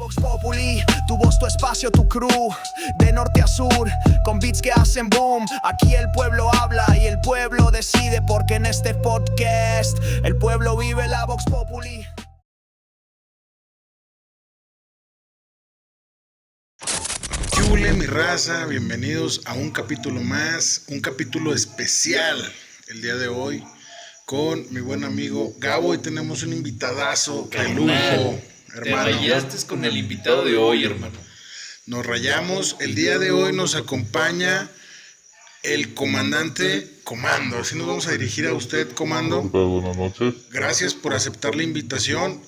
Vox Populi, tu voz, tu espacio, tu crew, de norte a sur, con beats que hacen boom. Aquí el pueblo habla y el pueblo decide, porque en este podcast el pueblo vive la Vox Populi. ¿Qué hule, mi raza? Bienvenidos a un capítulo más, un capítulo especial el día de hoy con mi buen amigo Gabo. Hoy tenemos un invitadazo de lujo, hermano. Te rayaste con el invitado de hoy, hermano. Nos rayamos. El día de hoy nos acompaña el comandante Comando. Así nos vamos a dirigir a usted, Comando. Buenas noches. Gracias por aceptar la invitación.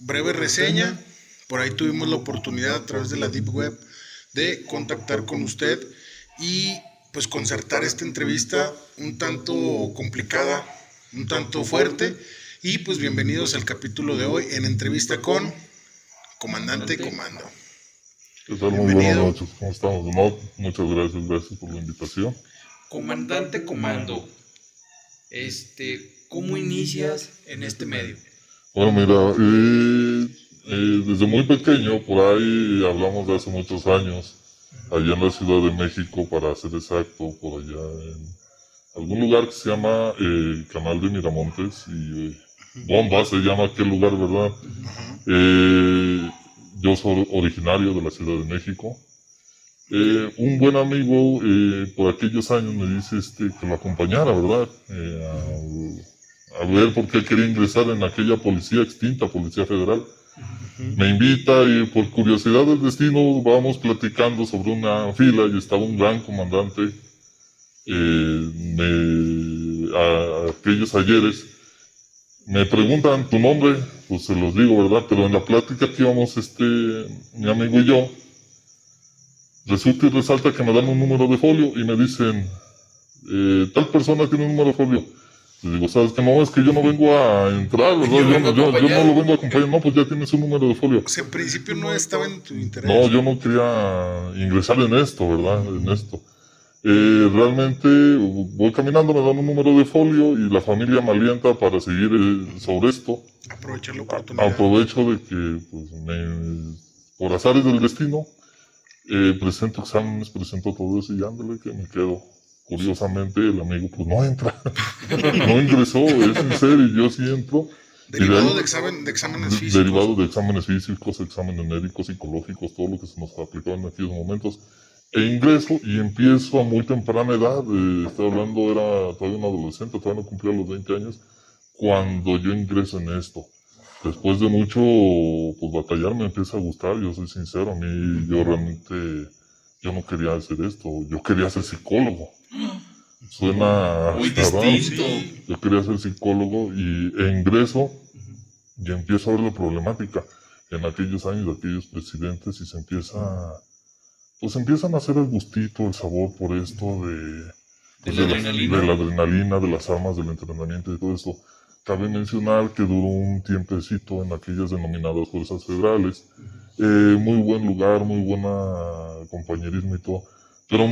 Breve reseña. Por ahí tuvimos la oportunidad a través de la Deep Web de contactar con usted y pues concertar esta entrevista un tanto complicada, un tanto fuerte. Y pues bienvenidos al capítulo de hoy en entrevista con Comandante Comando. ¿Qué tal? Muy buenas noches. ¿Cómo estamos? No, muchas gracias por la invitación. Comandante Comando, ¿cómo inicias en este medio? Bueno, mira, desde muy pequeño, por ahí hablamos de hace muchos años, allá en la Ciudad de México, para ser exacto, por allá en algún lugar que se llama Canal de Miramontes, y Bomba se llama aquel lugar, ¿verdad? Yo soy originario de la Ciudad de México. Un buen amigo por aquellos años me dice que lo acompañara, ¿verdad? A ver por qué quería ingresar en aquella policía extinta, Policía Federal. Me invita y por curiosidad del destino vamos platicando sobre una fila y estaba un gran comandante. Aquellos ayeres me preguntan tu nombre, pues se los digo, ¿verdad? Pero en la plática que íbamos mi amigo y yo, resulta y resalta que me dan un número de folio y me dicen, tal persona tiene un número de folio. Le digo, ¿sabes qué? No, es que yo no vengo a entrar, ¿verdad? Yo no lo vengo a acompañar. No, pues ya tienes un número de folio. O sea, en principio no estaba en tu interés. No, yo no quería ingresar en esto, ¿verdad? En esto. Realmente voy caminando, me dan un número de folio y la familia me alienta para seguir sobre esto. Aprovechar la oportunidad. Aprovecho de que, pues, por azares del destino, presento exámenes, presento todo eso y ándale que me quedo. Curiosamente, el amigo pues no entra, no ingresó, es en serio, yo sí entro. Derivado de exámenes físicos. Derivado de exámenes físicos, exámenes médicos, psicológicos, todo lo que se nos aplicó en aquellos momentos. E ingreso y empiezo a muy temprana edad, estoy hablando, era todavía un adolescente, todavía no cumplía los 20 años, cuando yo ingreso en esto. Después de mucho pues batallar me empieza a gustar, yo soy sincero, a mí yo realmente, yo no quería hacer esto, yo quería ser psicólogo. Suena muy distinto. Yo quería ser psicólogo e ingreso y empiezo a ver la problemática en aquellos años de aquellos presidentes y empiezan a hacer el gustito, el sabor por esto de la adrenalina, de las armas, del entrenamiento y todo esto. Cabe mencionar que duró un tiempecito en aquellas denominadas fuerzas federales. Muy buen lugar, muy buena compañerismo y todo. Pero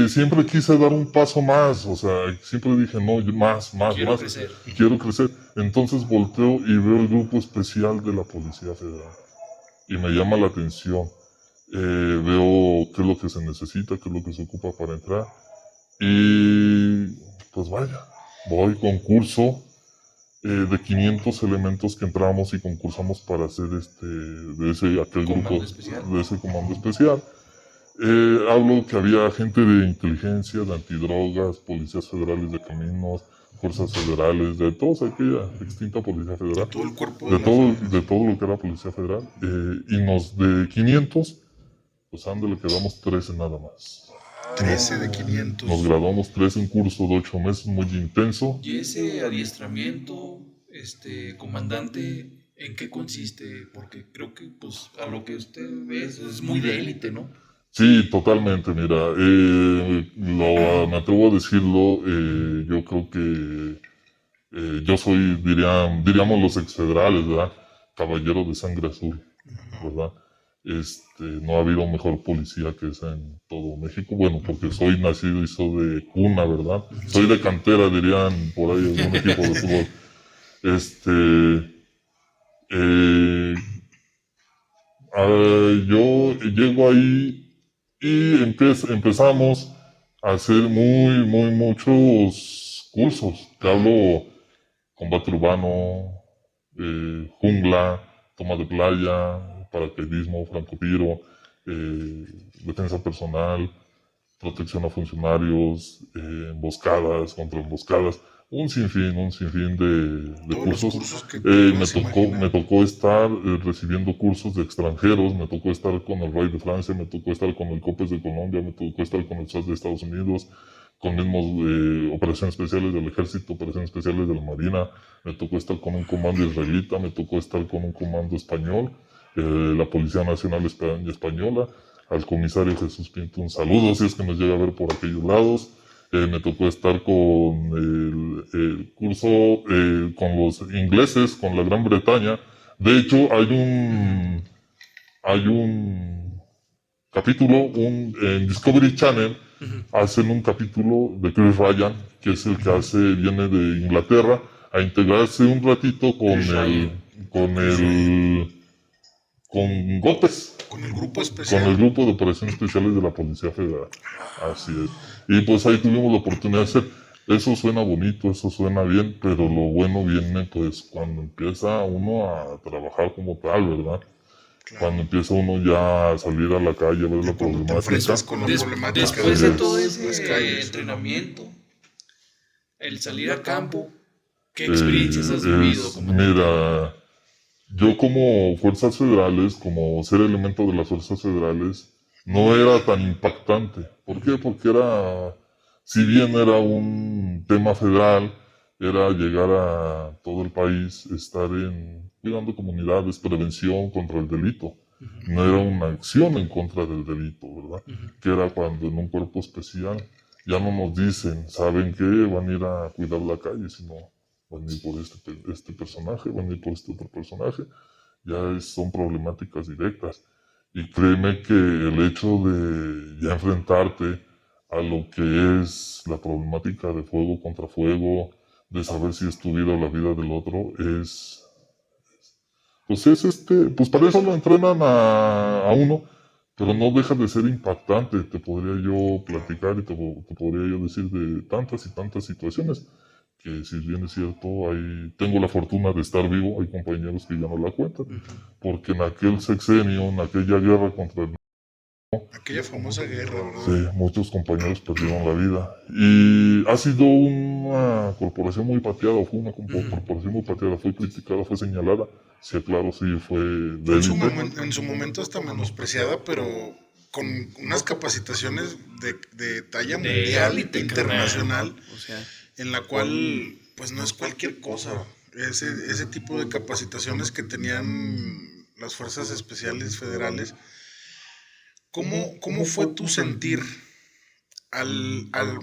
siempre quise dar un paso más, o sea, siempre dije, no, más. Quiero crecer. Entonces volteo y veo el grupo especial de la Policía Federal. Y me llama la atención. Veo qué es lo que se necesita, qué es lo que se ocupa para entrar. Y pues vaya, voy, concurso de 500 elementos que entramos y concursamos para hacer aquel grupo, de ese comando especial. Hablo que había gente de inteligencia, de antidrogas, policías federales de caminos, fuerzas federales, de toda aquella extinta policía federal. De todo el cuerpo. De todo lo que era policía federal. Y de 500, pues le quedamos 13 nada más. 13 de 500. Nos graduamos 13 en un curso de 8 meses, muy intenso. ¿Y ese adiestramiento, comandante, en qué consiste? Porque creo que, pues, a lo que usted ve es muy de élite, ¿no? Sí, totalmente, mira, me atrevo a decirlo, yo creo que yo soy, diríamos los exfederales, ¿verdad? Caballero de sangre azul, ¿verdad? No ha habido mejor policía que esa en todo México, bueno, porque soy nacido y soy de cuna, ¿verdad? Soy de cantera, dirían por ahí algún equipo de fútbol. yo llego ahí y empezamos a hacer muchos cursos. Te hablo combate urbano, jungla, toma de playa, paracaidismo, francotiro, defensa personal, protección a funcionarios, emboscadas, contraemboscadas, un sinfín de Todos los cursos. cursos que Me tocó estar recibiendo cursos de extranjeros, me tocó estar con el Rey de Francia, me tocó estar con el COPES de Colombia, me tocó estar con el SAS de Estados Unidos, con mismos operaciones especiales del ejército, operaciones especiales de la marina, me tocó estar con un comando israelita, me tocó estar con un comando español, la Policía Nacional Española, al comisario Jesús Pinto un saludo si es que nos llega a ver por aquellos lados. Me tocó estar con el curso con los ingleses, con la Gran Bretaña. De hecho, hay un capítulo en Discovery Channel, hacen un capítulo de Chris Ryan, que es el que viene de Inglaterra, a integrarse un ratito con Gópez. con el grupo especial. Con el grupo de operaciones especiales de la Policía Federal. Así es. Y pues ahí tuvimos la oportunidad de hacer. Eso suena bonito, eso suena bien, pero lo bueno viene pues cuando empieza uno a trabajar como tal, ¿verdad? Claro. Cuando empieza uno ya a salir a la calle a ver la Cuando te problemática. enfrentas con la problemática Después de las- todo las ese calles. entrenamiento, el salir a campo, ¿qué experiencias has vivido? Mira, yo como fuerzas federales, como ser elemento de las fuerzas federales, no era tan impactante. ¿Por qué? Porque si bien era un tema federal, era llegar a todo el país, estar cuidando comunidades, prevención contra el delito. No era una acción en contra del delito, ¿verdad? Que era cuando en un cuerpo especial ya no nos dicen, ¿saben qué? Van a ir a cuidar la calle, sino van a ir por este personaje, van a ir por este otro personaje. Ya son problemáticas directas. Y créeme que el hecho de ya enfrentarte a lo que es la problemática de fuego contra fuego, de saber si es tu vida o la vida del otro, pues para eso lo entrenan a uno, pero no deja de ser impactante. Te podría yo platicar y te podría yo decir de tantas y tantas situaciones que, si bien es cierto, ahí tengo la fortuna de estar vivo, hay compañeros que ya no la cuentan, porque en aquel sexenio, en aquella guerra contra el... Aquella famosa guerra, ¿verdad? Sí, muchos compañeros perdieron la vida. Y ha sido una corporación muy pateada, fue una corporación muy pateada, fue criticada, fue señalada. Sí, claro, sí, fue de En su momento hasta menospreciada, pero con unas capacitaciones de talla mundial e internacional, O sea, en la cual pues no es cualquier cosa. Ese tipo de capacitaciones que tenían las fuerzas especiales federales. ¿Cómo fue tu sentir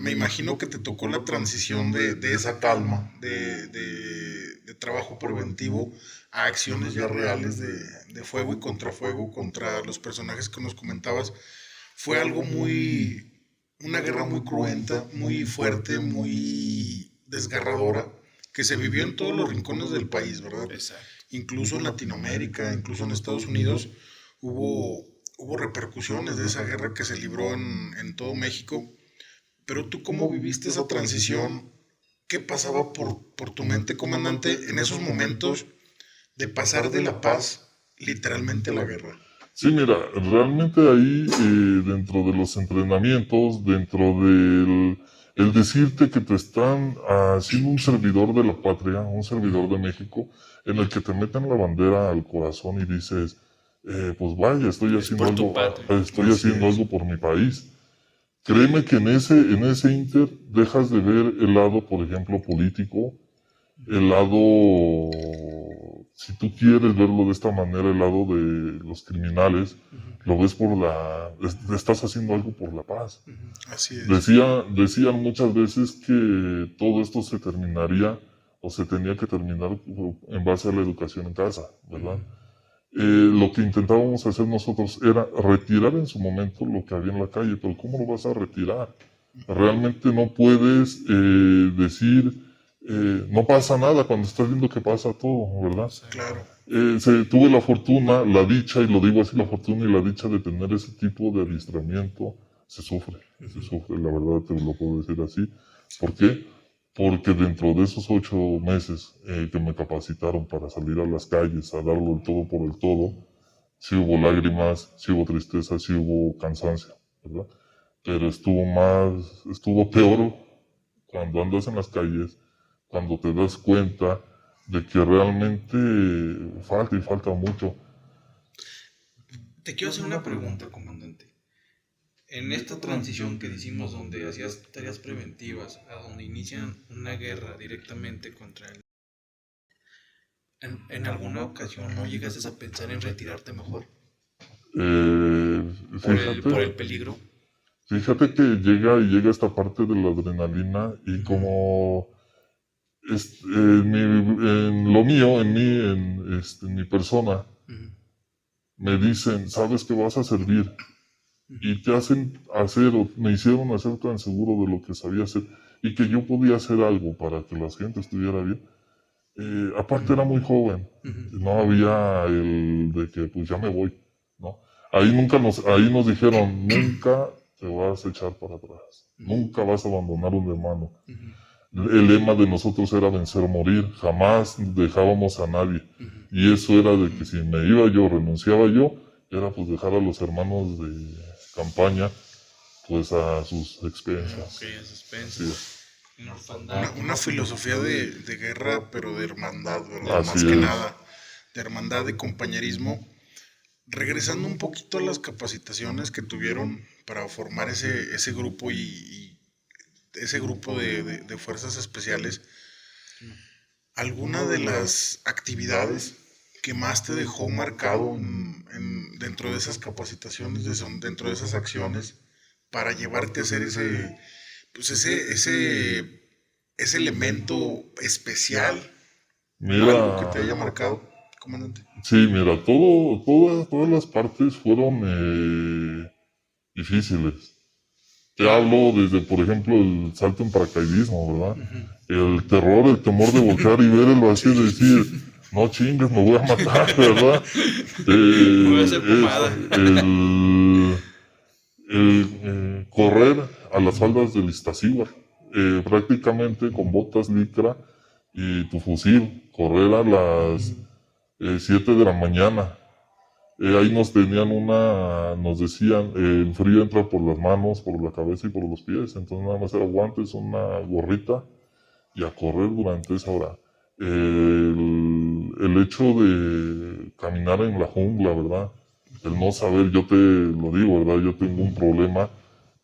me imagino que te tocó la transición de esa calma, de trabajo preventivo a acciones ya reales de fuego y contrafuego contra los personajes que nos comentabas? Fue algo una guerra muy cruenta, muy fuerte, muy desgarradora, que se vivió en todos los rincones del país, ¿verdad? exacto. Incluso en Latinoamérica, incluso en Estados Unidos, hubo repercusiones de esa guerra que se libró en todo México. Pero tú, ¿cómo viviste esa transición? ¿Qué pasaba por tu mente, comandante, en esos momentos de pasar de la paz literalmente a la guerra? Sí, mira, realmente ahí dentro de los entrenamientos, dentro del el decirte que te están haciendo un servidor de la patria, un servidor de México, en el que te meten la bandera al corazón y dices, pues vaya, estoy haciendo por tu algo, patria. estoy haciendo algo por mi país. Créeme que en ese inter dejas de ver el lado, por ejemplo, político, el lado, si tú quieres verlo de esta manera, el lado de los criminales, lo ves estás haciendo algo por la paz. Así es. Decían muchas veces que todo esto se terminaría o se tenía que terminar en base a la educación en casa, ¿verdad? Lo que intentábamos hacer nosotros era retirar en su momento lo que había en la calle, pero ¿cómo lo vas a retirar? Realmente no puedes decir, no pasa nada cuando estás viendo que pasa todo, ¿verdad? Claro. tuve la fortuna, la dicha, y lo digo así, la fortuna y la dicha de tener ese tipo de adiestramiento. Se sufre, la verdad te lo puedo decir así. ¿Por qué? Porque dentro de esos 8 meses que me capacitaron para salir a las calles, a darlo el todo por el todo, sí hubo lágrimas, sí hubo tristeza, sí hubo cansancio, ¿verdad? Pero estuvo peor cuando andas en las calles, cuando te das cuenta de que realmente falta mucho. Te quiero hacer una pregunta, comandante. En esta transición que hicimos donde hacías tareas preventivas a donde inician una guerra directamente contra él, ¿en alguna ocasión no llegaste a pensar en retirarte mejor? Por el peligro. Fíjate que llega esta parte de la adrenalina y como en lo mío, en mi persona, me dicen, sabes que vas a servir y te hacen hacer, o me hicieron hacer tan seguro de lo que sabía hacer y que yo podía hacer algo para que la gente estuviera bien. Aparte era muy joven, no había el de que pues ya me voy, ¿no? Ahí nos dijeron, nunca te vas a echar para atrás, nunca vas a abandonar un hermano. El lema de nosotros era vencer o morir, jamás dejábamos a nadie. Y eso era de que si me iba yo, renunciaba yo, era pues dejar a los hermanos de campaña pues a sus expensas. Okay, a sus expensas. Una filosofía de guerra, pero de hermandad, ¿verdad? Así Más que es. nada, de hermandad, de compañerismo. Regresando un poquito a las capacitaciones que tuvieron para formar ese grupo y ese grupo de fuerzas especiales, ¿alguna de las actividades que más te dejó marcado dentro de esas capacitaciones, dentro de esas acciones, para llevarte a hacer ese elemento especial? Mira, ¿Algo que te haya marcado, comandante? sí, mira, todas las partes fueron difíciles. Te hablo desde, por ejemplo, el salto en paracaidismo, ¿verdad? El terror, el temor de voltear y ver el vacío y decir, no chingues, me voy a matar, ¿verdad? Me voy a hacer pomada. Correr a las faldas del Iztaccíhuatl, prácticamente con botas licra y tu fusil, correr a las 7 de la mañana. Ahí nos decían, el frío entra por las manos, por la cabeza y por los pies, entonces nada más era guantes, una gorrita y a correr durante esa hora. El hecho de caminar en la jungla, ¿verdad? El no saber, yo te lo digo, ¿verdad? Yo tengo un problema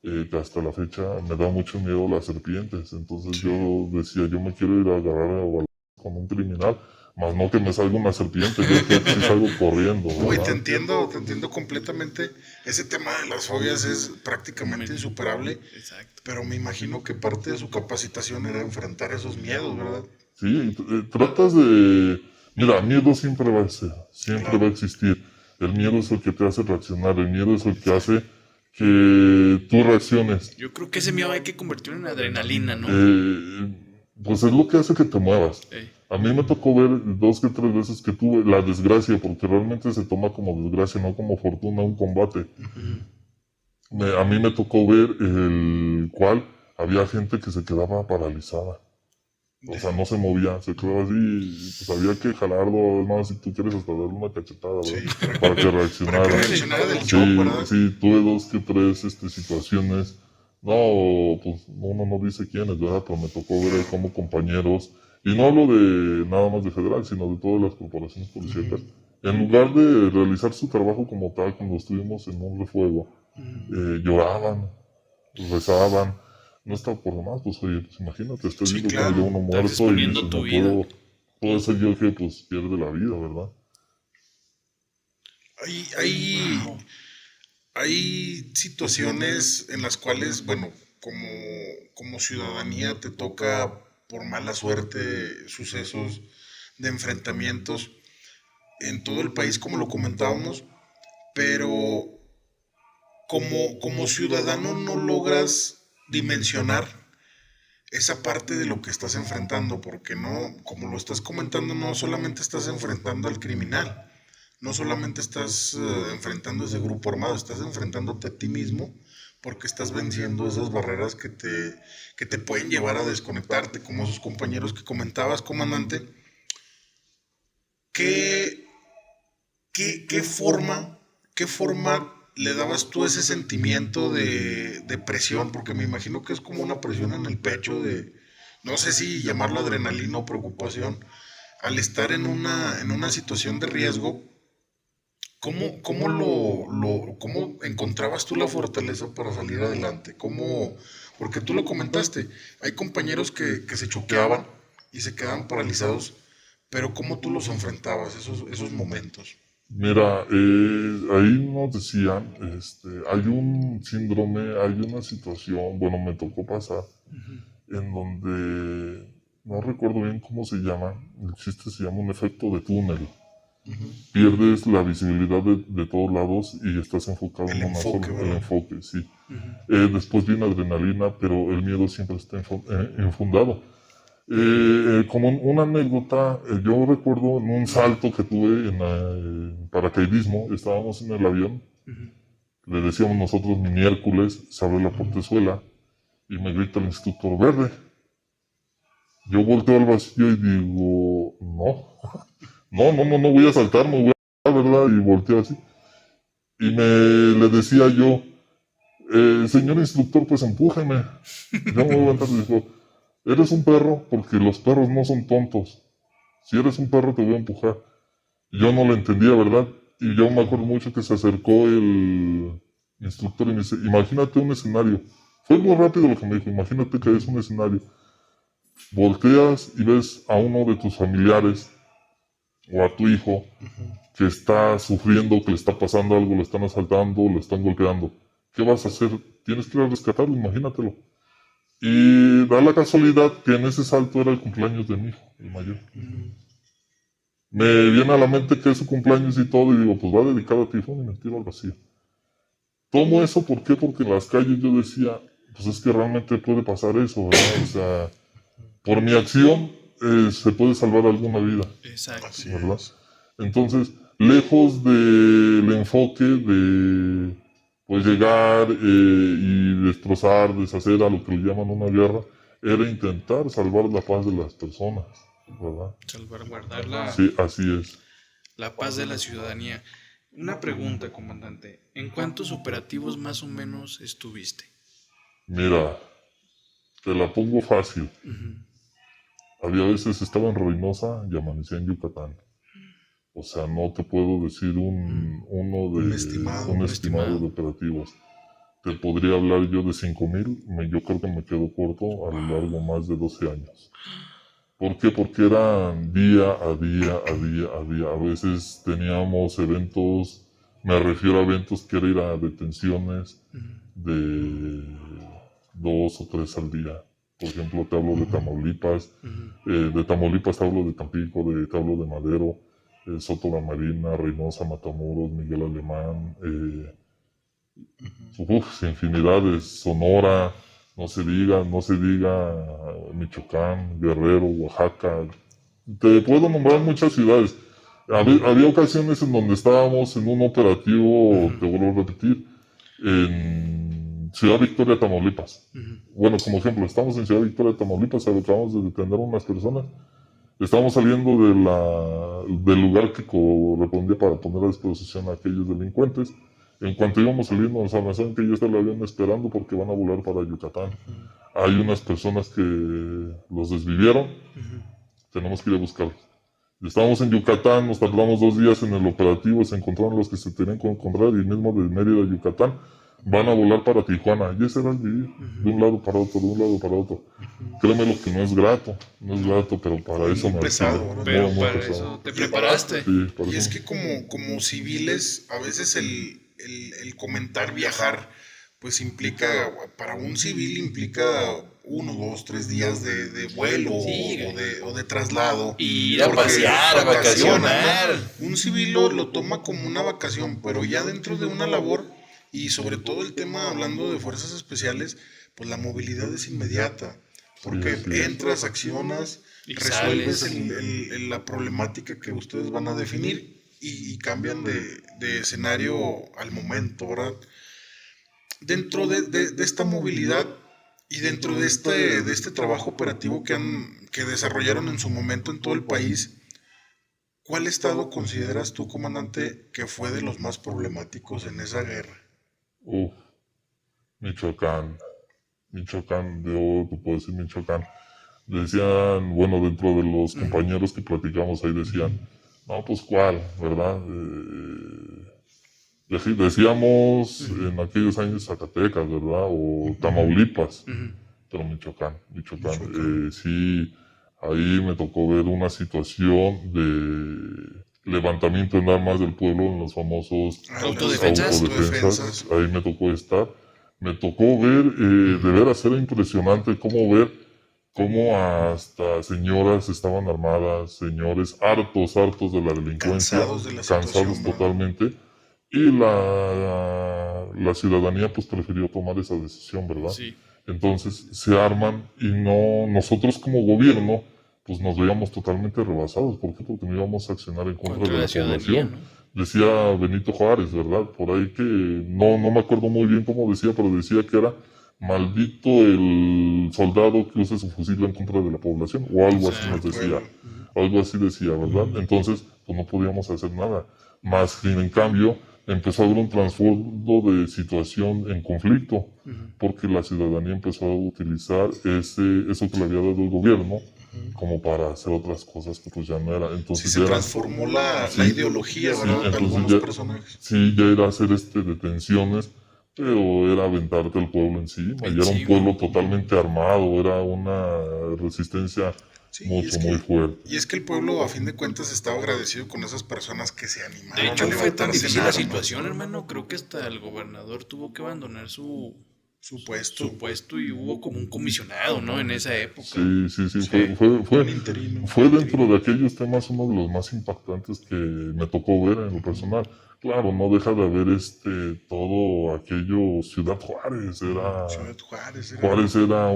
que hasta la fecha me da mucho miedo las serpientes, entonces yo decía, yo me quiero ir a agarrar a balazos con un criminal, más no que me salga una serpiente, yo creo que sí salgo corriendo, ¿verdad? Uy, te entiendo completamente. Ese tema de las fobias es prácticamente insuperable. Exacto. Pero me imagino que parte de su capacitación era enfrentar esos miedos, ¿verdad? Sí, tratas de... Mira, miedo siempre va a ser, siempre va a existir. El miedo es el que te hace reaccionar, el miedo es el que hace que tú reacciones. Yo creo que ese miedo hay que convertirlo en adrenalina, ¿no? Pues es lo que hace que te muevas. A mí me tocó ver 2 que 3 veces que tuve la desgracia, porque realmente se toma como desgracia, no como fortuna, un combate. A mí me tocó ver el cual había gente que se quedaba paralizada. O sea, no se movía, se quedaba así, y pues había que jalarlo, más si tú quieres hasta darle una cachetada, ¿verdad? Sí, para que reaccionara. Para que reaccionara del shock, ¿verdad? Sí, tuve 2 que 3 situaciones. No, pues uno no dice quiénes, ¿verdad? Pero me tocó ver como compañeros, y no hablo de nada más de federal, sino de todas las corporaciones policíacas. En lugar de realizar su trabajo como tal, cuando estuvimos en un refuego, lloraban, rezaban. No está por demás, pues oye, pues imagínate, estoy Sí, viendo claro. como yo uno muerto y exponiendo pues, tu no vida. puedo ser yo que pues pierde la vida, ¿verdad? Hay situaciones en las cuales, bueno, como ciudadanía te toca, por mala suerte, sucesos de enfrentamientos en todo el país, como lo comentábamos, pero como ciudadano no logras dimensionar esa parte de lo que estás enfrentando, porque no, como lo estás comentando, no solamente estás enfrentando al criminal, no solamente estás enfrentando a ese grupo armado, estás enfrentándote a ti mismo, porque estás venciendo esas barreras que te pueden llevar a desconectarte, como esos compañeros que comentabas, comandante. ¿Qué forma le dabas tú ese sentimiento de presión? Porque me imagino que es como una presión en el pecho de, no sé si llamarlo adrenalina o preocupación, al estar en una situación de riesgo. ¿Cómo encontrabas tú la fortaleza para salir adelante? Porque tú lo comentaste, hay compañeros que se choqueaban y se quedaban paralizados, pero ¿cómo tú los enfrentabas esos momentos? Mira, ahí nos decían, hay un síndrome, hay una situación, bueno, me tocó pasar, en donde, no recuerdo bien cómo se llama, se llama un efecto de túnel. Pierdes la visibilidad de todos lados y estás enfocado en una sola. El enfoque, sí. Después viene adrenalina, pero el miedo siempre está infundado. Como una anécdota, yo recuerdo en un salto que tuve en paracaidismo, estábamos en el avión, le decíamos nosotros mini Hércules, se abre la portezuela y me grita el instructor verde. Yo volteo al vacío y digo, no voy a saltar, me voy a ¿verdad? Y volteo así. Y le decía yo, señor instructor, pues empújeme. Yo me voy a levantar y dijo, eres un perro porque los perros no son tontos. Si eres un perro te voy a empujar. Yo no lo entendía, ¿verdad? Y yo me acuerdo mucho que se acercó el instructor y me dice, imagínate un escenario. Fue muy rápido lo que me dijo, imagínate que es un escenario. Volteas y ves a uno de tus familiares o a tu hijo que está sufriendo, que le está pasando algo, le están asaltando, le están golpeando. ¿Qué vas a hacer? Tienes que ir a rescatarlo, imagínatelo. Y da la casualidad que en ese salto era el cumpleaños de mi hijo, el mayor. Me viene a la mente que es su cumpleaños y todo, y digo, pues va dedicado a ti, y me tiro al vacío. Tomo eso, ¿por qué? Porque en las calles yo decía, pues es que realmente puede pasar eso, ¿verdad? O sea, por mi acción se puede salvar alguna vida. Exacto. ¿Verdad? Entonces, lejos del enfoque de pues llegar y destrozar, deshacer a lo que le llaman una guerra, era intentar salvar la paz de las personas, ¿verdad? Salvaguardar Sí, así es. la paz de la ciudadanía. Una pregunta, comandante. ¿En cuántos operativos más o menos estuviste? Mira, te la pongo fácil. Había veces estaba en Reynosa y amanecía en Yucatán. O sea, no te puedo decir un estimado de operativos. Te podría hablar yo de 5,000, yo creo que me quedo corto a lo largo más de 12 años. ¿Por qué? Porque eran día a día. A veces teníamos eventos, me refiero a eventos que era ir a detenciones de 2 o 3 al día. Por ejemplo, te hablo de Tamaulipas, de Tamaulipas te hablo de Tampico, te hablo de Madero, Soto la Marina, Reynosa, Matamoros, Miguel Alemán, infinidades, Sonora, no se diga, Michoacán, Guerrero, Oaxaca. Te puedo nombrar muchas ciudades. Había ocasiones en donde estábamos en un operativo, te vuelvo a repetir, en Ciudad Victoria, Tamaulipas. Bueno, como ejemplo, estamos en Ciudad Victoria, Tamaulipas, acabamos de detener a unas personas. Estamos saliendo del lugar que correspondía para poner a disposición a aquellos delincuentes. En cuanto íbamos saliendo, nos avisaron que ya está el avión esperando porque van a volar para Yucatán. Hay unas personas que los desvivieron. Tenemos que ir a buscarlos. Estábamos en Yucatán, nos tardamos 2 días en el operativo, se encontraron los que se tenían que encontrar y mismo de Mérida a Yucatán van a volar para Tijuana. Y ese era el vivir, de un lado para otro, Créeme lo que no es grato, pero para eso me pesado, pero para eso te preparaste. Sí, y es que como civiles, a veces el comentar viajar, pues implica, para un civil implica 1, 2, 3 días de vuelo o de traslado. Y ir a pasear, a vacacionar. Un civil lo toma como una vacación, pero ya dentro de una labor, y sobre todo el tema hablando de fuerzas especiales, pues la movilidad es inmediata. Porque Sí, sí. entras, accionas, Y resuelves sales. la problemática que ustedes van a definir y cambian de escenario al momento, ¿verdad? Dentro de esta movilidad y dentro de este trabajo operativo que desarrollaron en su momento en todo el país, ¿cuál estado consideras tú, comandante, que fue de los más problemáticos en esa guerra? Uf, Michoacán. Michoacán, yo te puedo decir Michoacán. Decían, bueno, dentro de los compañeros que platicamos ahí decían, no, pues cuál, ¿verdad? Decíamos en aquellos años Zacatecas, ¿verdad? O Tamaulipas, pero Michoacán. Sí, ahí me tocó ver una situación de levantamiento en armas del pueblo en los famosos Autodefensas. autodefensas. Ahí me tocó estar. Me tocó ver, de veras era impresionante cómo hasta señoras estaban armadas, señores hartos de la delincuencia, Cansados de la situación, cansados ¿verdad? totalmente, y la ciudadanía pues prefirió tomar esa decisión, ¿verdad? Sí. Entonces se arman y no, nosotros como gobierno pues nos veíamos totalmente rebasados. ¿Por qué? Porque no íbamos a accionar en contra de la ciudadanía, población. ¿no? Decía Benito Juárez, ¿verdad? Por ahí que no me acuerdo muy bien cómo decía, pero decía que era maldito el soldado que use su fusil en contra de la población, o algo así nos decía. Algo así decía, ¿verdad? Entonces, pues no podíamos hacer nada. Más que en cambio, empezó a haber un trasfondo de situación en conflicto, porque la ciudadanía empezó a utilizar eso que le había dado el gobierno como para hacer otras cosas que pues ya no era. Sí, Entonces se ya era, transformó la ideología, sí, ¿verdad? De entonces algunos ya, personajes. sí, ya era hacer detenciones, pero era aventarte el pueblo encima, y era un Encima. pueblo totalmente armado, era una resistencia Sí, muy fuerte. y es que el pueblo, a fin de cuentas, estaba agradecido con esas personas que se animaron De hecho, a fue tan levantarse en difícil la armas, situación, hermano. Creo que hasta el gobernador tuvo que abandonar su Puesto. puesto y hubo como un comisionado, ¿no? En esa época. Sí, Sí. fue Un interino. dentro de aquellos temas uno de los más impactantes que me tocó ver en lo personal. Claro, no deja de haber todo aquello, Ciudad Juárez, Ciudad Juárez. Juárez era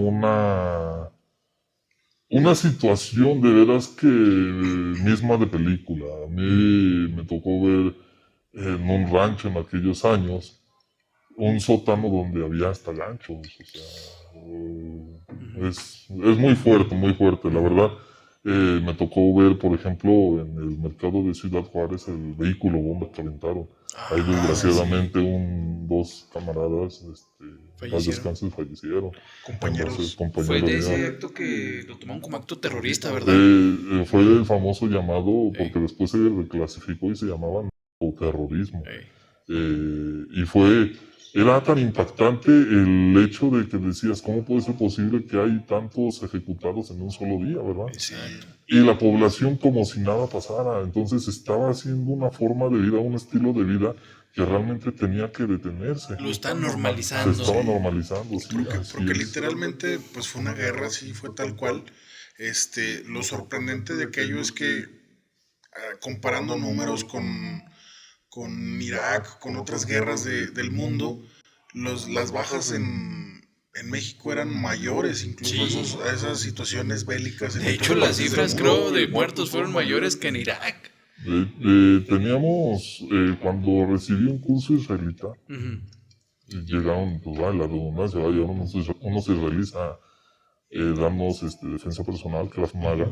una situación de veras que misma de película. A mí me tocó ver en un rancho en aquellos años un sótano donde había hasta ganchos. O sea, es muy fuerte, la verdad. Me tocó ver, por ejemplo, en el mercado de Ciudad Juárez el vehículo bomba que aventaron. Ahí desgraciadamente dos camaradas, paz descanse, fallecieron. Compañeros. Entonces, Fue de ese mío. acto que lo tomaron como acto terrorista, ¿verdad? Fue el famoso llamado, porque después se reclasificó y se llamaba terrorismo. Era tan impactante el hecho de que decías, ¿cómo puede ser posible que hay tantos ejecutados en un solo día, verdad? Exacto. Y la población como si nada pasara. Entonces estaba haciendo una forma de vida, un estilo de vida que realmente tenía que detenerse. Lo están Se normalizando. estaba normalizando, sí. Porque literalmente, pues fue una guerra, sí, fue tal cual. Lo sorprendente de aquello es que, comparando números con Irak, con otras guerras del mundo, las bajas en México eran mayores, incluso Sí. a esas situaciones bélicas. De hecho, las cifras, creo, de muertos fueron mayores que en Irak. Teníamos, cuando recibí un curso israelita, llegaron, pues la redundancia, llegaron unos israelíes a darnos defensa personal, Krav Maga.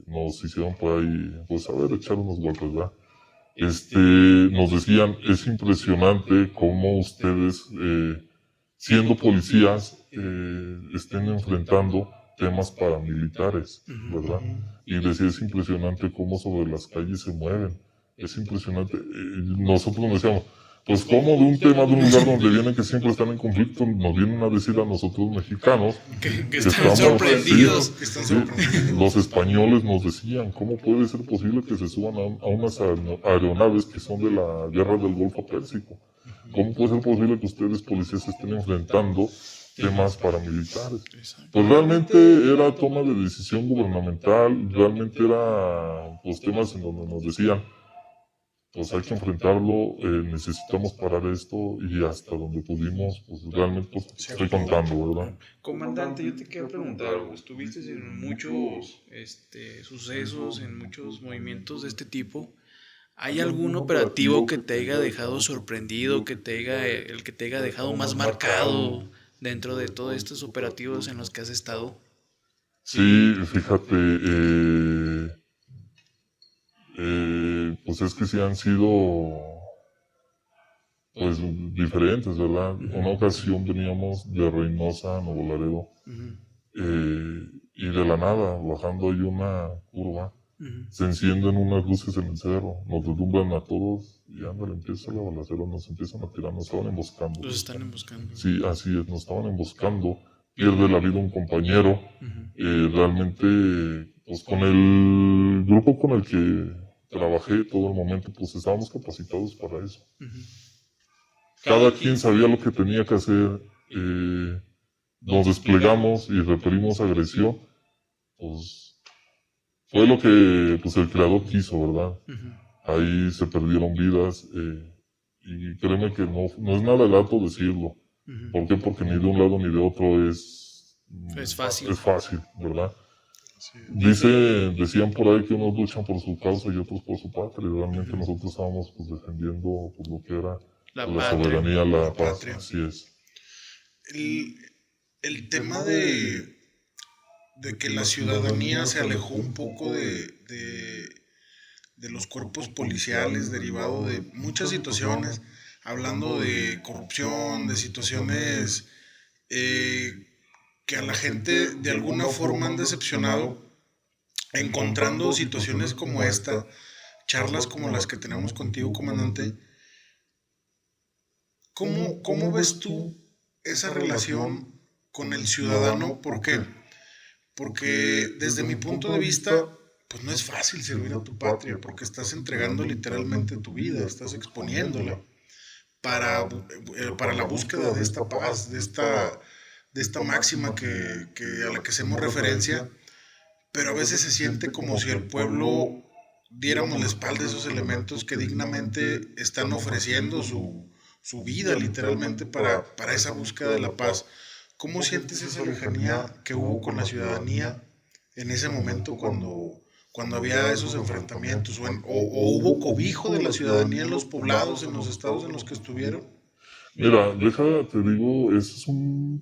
Nos hicieron por ahí, pues a ver, echar unos golpes, ¿verdad? Nos decían, es impresionante cómo ustedes, siendo policías, estén enfrentando temas paramilitares, ¿verdad? Y decía, es impresionante cómo sobre las calles se mueven. Es impresionante. Nosotros nos decíamos, pues cómo de un tema de un lugar donde vienen que siempre están en conflicto, nos vienen a decir a nosotros mexicanos que están sorprendidos. Sí, los españoles nos decían, ¿cómo puede ser posible que se suban a unas aeronaves que son de la guerra del Golfo Pérsico? ¿Cómo puede ser posible que ustedes, policías, estén enfrentando temas paramilitares? Pues realmente era toma de decisión gubernamental, realmente era pues temas en donde nos decían, pues hay que enfrentarlo, necesitamos parar esto y hasta donde pudimos, pues realmente pues, estoy contando, ¿verdad? Comandante, yo te quiero preguntar algo. Estuviste en muchos sucesos, en muchos movimientos de este tipo. ¿Hay algún operativo que te haya dejado sorprendido, que te haya dejado más marcado dentro de todos estos operativos en los que has estado? Sí, fíjate, pues es que sí han sido pues diferentes, ¿verdad? Una ocasión veníamos de Reynosa a Nuevo Laredo y de la nada, bajando hay una curva, se encienden unas luces en el cerro, nos deslumbran a todos y ándale, empieza la balacera, nos empiezan a tirar, nos estaban emboscando. Los están emboscando. Sí, así es, nos estaban emboscando, pierde la vida un compañero, realmente, pues con el grupo con el que trabajé todo el momento, pues estábamos capacitados para eso. Cada quien sabía lo que tenía que hacer, nos desplegamos y repelimos agresión, pues fue lo que pues, el creador quiso, ¿verdad? Ahí se perdieron vidas y créeme que no es nada grato decirlo. ¿Por qué? Porque ni de un lado ni de otro es fácil. Es fácil, ¿verdad? Sí. Decían por ahí que unos luchan por su causa y otros por su patria. Realmente nosotros estábamos pues, defendiendo pues, lo que era la soberanía, la paz. Así es. El tema de que la ciudadanía se alejó un poco de los cuerpos policiales derivado de muchas situaciones, hablando de corrupción, de situaciones que a la gente de alguna forma han decepcionado, encontrando situaciones como esta, charlas como las que tenemos contigo, comandante. ¿Cómo ves tú esa relación con el ciudadano? ¿Por qué? Porque desde mi punto de vista, pues no es fácil servir a tu patria, porque estás entregando literalmente tu vida, estás exponiéndola para la búsqueda de esta paz, de esta máxima a la que hacemos referencia, pero a veces se siente como si al pueblo diéramos la espalda a esos elementos que dignamente están ofreciendo su vida literalmente para esa búsqueda de la paz. ¿Cómo sientes esa lejanía que hubo con la ciudadanía en ese momento cuando había esos enfrentamientos? ¿O hubo cobijo de la ciudadanía en los poblados, en los estados en los que estuvieron? Mira, te digo, no es un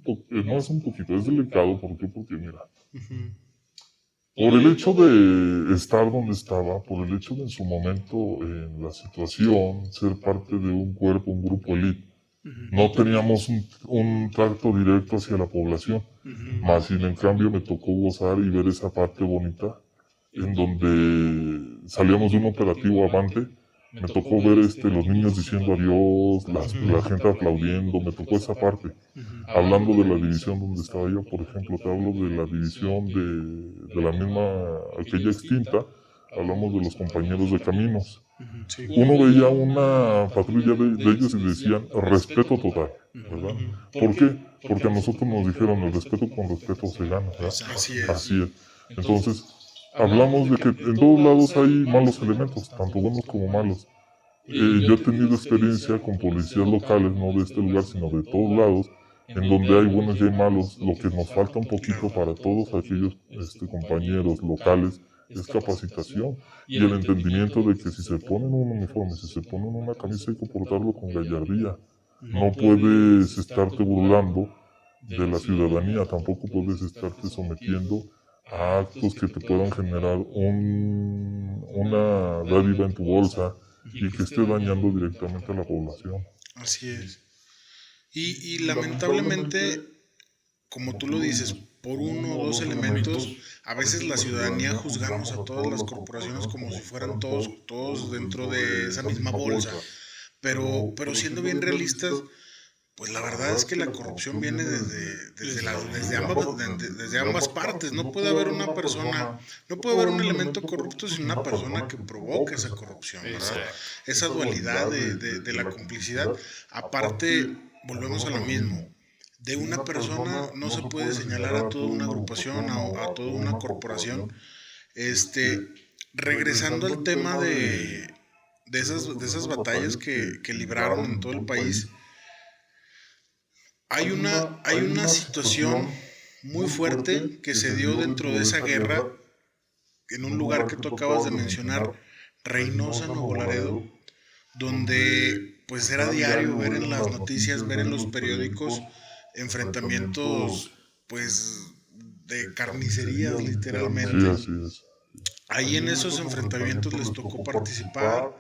poquito, es delicado. ¿Por qué? Porque mira, por el hecho de estar donde estaba, por el hecho de en su momento, en la situación, ser parte de un cuerpo, un grupo elite, no teníamos un tracto directo hacia la población, más sin en cambio me tocó gozar y ver esa parte bonita, en donde salíamos de un operativo avante, me tocó ver los niños diciendo adiós, la gente aplaudiendo, me tocó esa parte. Hablando de la división donde estaba yo, por ejemplo, te hablo de la división de la misma, aquella extinta, hablamos de los compañeros de caminos. Sí. Uno veía una patrulla de ellos y decían respeto total, ¿verdad? ¿Por qué? Porque a nosotros nos dijeron el respeto con respeto se gana, ¿verdad? Así es. Entonces, hablamos de que en todos lados hay malos elementos, tanto buenos como malos. Yo he tenido experiencia con policías locales, no de este lugar, sino de todos lados, en donde hay buenos y hay malos. Lo que nos falta un poquito para todos aquellos compañeros locales es capacitación y el entendimiento de que si se ponen un uniforme, si se ponen una camisa, hay que portarlo con gallardía. No puedes estarte burlando de la ciudadanía, tampoco puedes estarte sometiendo a actos que te puedan generar una dádiva en tu bolsa y que esté dañando directamente a la población. Así es. Y lamentablemente, como tú lo dices, por uno o dos elementos, a veces la ciudadanía juzgamos a todas las corporaciones como si fueran todos dentro de esa misma bolsa. Pero siendo bien realistas, pues la verdad es que la corrupción viene desde ambas partes. No puede haber una persona, no puede haber un elemento corrupto sin una persona que provoque esa corrupción, ¿verdad? Esa dualidad de la complicidad. Aparte, volvemos a lo mismo. De una persona no se puede señalar a toda una agrupación, a toda una corporación. Regresando al tema de de esas batallas que libraron en todo el país, hay una situación muy fuerte que se dio dentro de esa guerra en un lugar que tú acabas de mencionar, Reynosa, Nuevo Laredo, donde pues era diario ver en las noticias, ver en los periódicos enfrentamientos pues de carnicerías literalmente. Sí, así es. Ahí en esos enfrentamientos les tocó participar,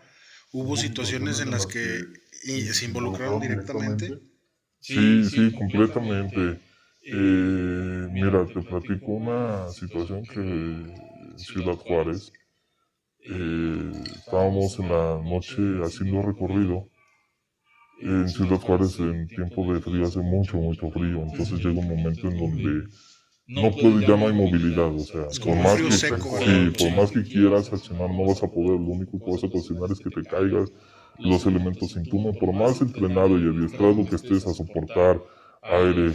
hubo situaciones en las que se involucraron directamente. Sí, completamente. Mira, te platico una situación que en Ciudad Juárez, estábamos en la noche haciendo recorrido. En Ciudad Juárez en tiempo de frío hace mucho frío, entonces llega un momento en donde ya no hay movilidad, o sea, por más frío que, seco, por más que quieras accionar no vas a poder, lo único que vas a ocasionar es que te caigas, los elementos se intumen, por más entrenado y adiestrado que estés a soportar aire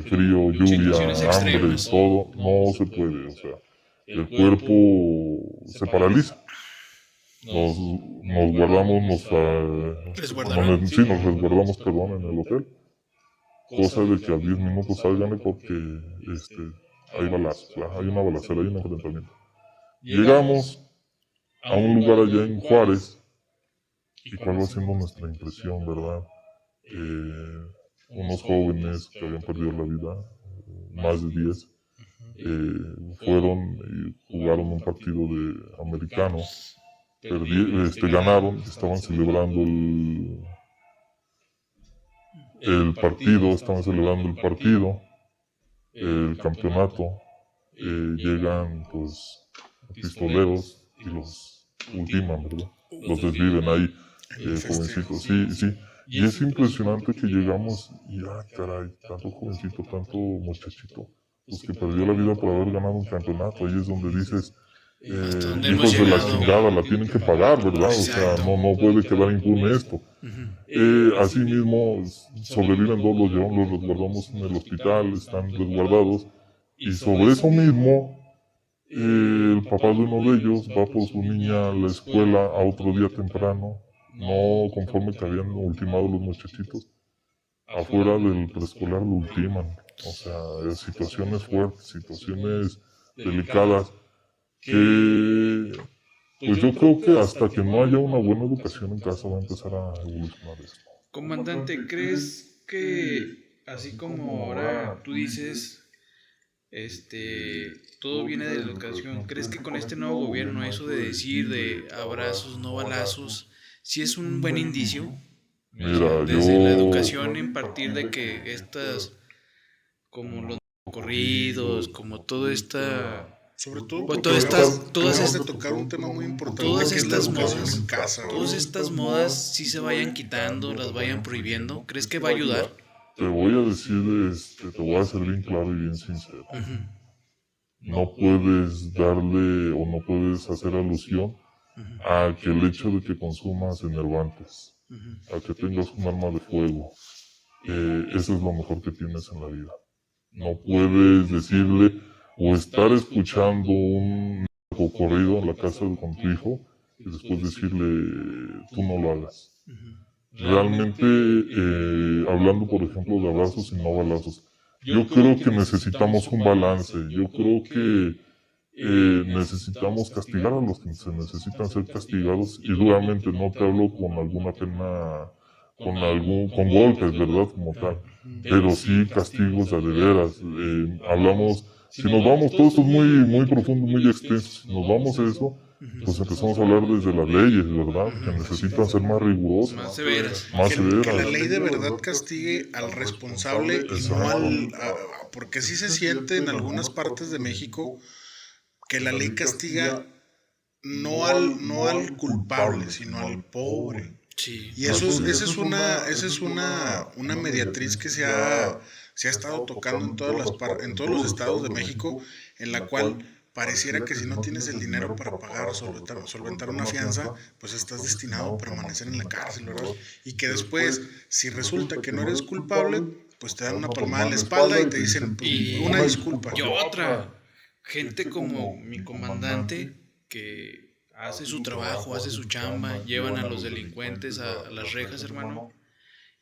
frío, Situaciones lluvia, hambre, extremas. todo, no se puede, o sea, el cuerpo se paraliza. Nos guardamos, nos resguardamos, perdón, en el hotel. Cosa de que a 10 minutos salgan porque hay balazos, hay una balacera, hay un enfrentamiento. Llegamos a un lugar allá en Juárez, y cuál va siendo nuestra impresión, ¿verdad? Unos jóvenes que habían perdido la vida, más de 10, fueron y jugaron un partido de americano. Ganaron, estaban celebrando el partido, el campeonato. Llegan pues pistoleros y los ultiman, ¿verdad? Los desviven ahí, jovencitos, sí. Y es impresionante que llegamos y caray, tanto jovencito, tanto muchachito, pues que perdió la vida por haber ganado un campeonato. Ahí es donde dices, ¿Dónde hijos hemos de la llegado? chingada, la tienen que pagar, ¿verdad? O sea, no puede quedar impune esto. Así mismo sobreviven dos los resguardamos en el hospital, están resguardados, y sobre eso mismo el papá de uno de ellos va por su niña a la escuela a otro día temprano, no conforme que habían ultimado los muchachitos, afuera del preescolar lo ultiman. O sea, situaciones fuertes, situaciones delicadas, que pues yo creo que hasta que no haya una buena educación en casa va a empezar a evolucionar esto. Comandante, ¿crees que así como ahora tú dices, todo viene de la educación, crees que con este nuevo gobierno eso de decir de abrazos, no balazos, sí es un buen indicio? Mira, Desde la educación, en partir de que como los corridos, como toda esta... Sobre todo Pues porque todas acabas de estas tocar un tema muy importante, todas que es la estas educación modas, en casa. todas estas modas sí se vayan quitando, las vayan prohibiendo, ¿crees que va a ayudar? Te voy a decir, te voy a ser bien claro y bien sincero. No puedes darle o no puedes hacer alusión a que el hecho de que consumas enervantes, a que tengas un arma de fuego, eso es lo mejor que tienes en la vida. No puedes decirle o estar escuchando un corrido en la casa con tu hijo y después decirle, tú no lo hagas. Realmente, hablando por ejemplo de abrazos y no balazos, yo creo que necesitamos un balance. Yo creo que necesitamos castigar a los que se necesitan ser castigados, y duramente, no te hablo con alguna pena, con golpes, ¿verdad? Como tal, pero sí castigos de veras. Hablamos, si nos vamos, todo esto es muy profundo, muy extenso, si nos vamos a eso, pues empezamos a hablar desde las leyes, ¿verdad? Que necesitan ser más rigurosas, Más severas. Que la ley de verdad castigue al responsable y no porque sí se siente en algunas partes de México que la ley castiga no al culpable, sino al pobre. Sí. Y esa es una mediatriz que se ha estado tocando en en todos los estados de México, en la cual pareciera que si no tienes el dinero para pagar o solventar una fianza, pues estás destinado a permanecer en la cárcel, ¿verdad? Y que después, si resulta que no eres culpable, pues te dan una palmada en la espalda y te dicen, pues, una disculpa. Y otra, gente como mi comandante, que hace su trabajo, hace su chamba, llevan a los delincuentes a las rejas, hermano.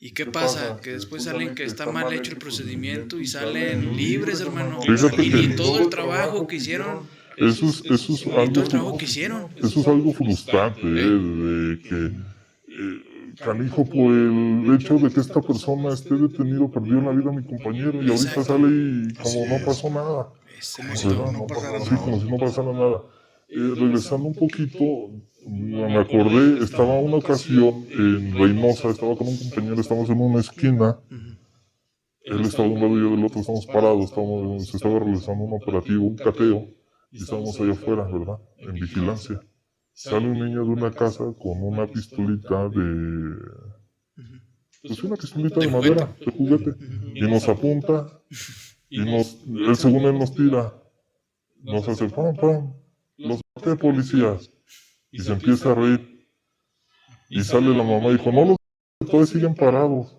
¿Y qué pasa? Que después salen que está mal hecho el procedimiento y salen libres, hermano. Y todo el trabajo que hicieron. Eso es algo, eso es algo frustrante, de que canijo, por el hecho de que esta persona esté detenido, perdió la vida a mi compañero y ahorita sale y como no pasó nada. Como si no pasara nada. Sí, como si no pasara nada. Regresando un poquito, me acordé, estaba una ocasión en Reynosa, estaba con un compañero, estábamos en una esquina, él estaba de un lado y yo del otro, estábamos parados, se estaba realizando un operativo, un cateo, y estábamos allá afuera, ¿verdad? En vigilancia. Sale un niño de una casa con una pistolita pues una pistolita de madera, de juguete, y nos apunta, y él según él nos tira, nos hace pam, pam, los maté, policías, y se empieza a reír, y sale la mamá y dijo, no, los todos siguen parados,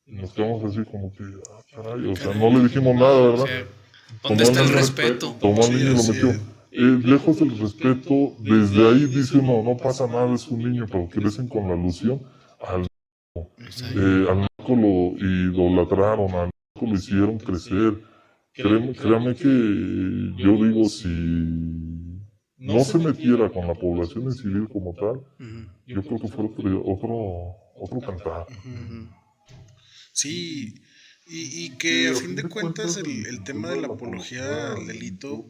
y nos quedamos así como que, caray, o sea, no le dijimos nada, ¿verdad? ¿Dónde está el respeto? Tomó al niño y lo metió. Lejos del respeto, desde ahí dice uno, no pasa nada, es un niño, pero crecen con la alusión al narco lo idolatraron, al narco lo hicieron crecer. Créame que yo digo, si no se metiera con la población en civil como tal, yo creo que fuera otro cantar. Sí, y que a fin de cuentas el tema de la apología al delito,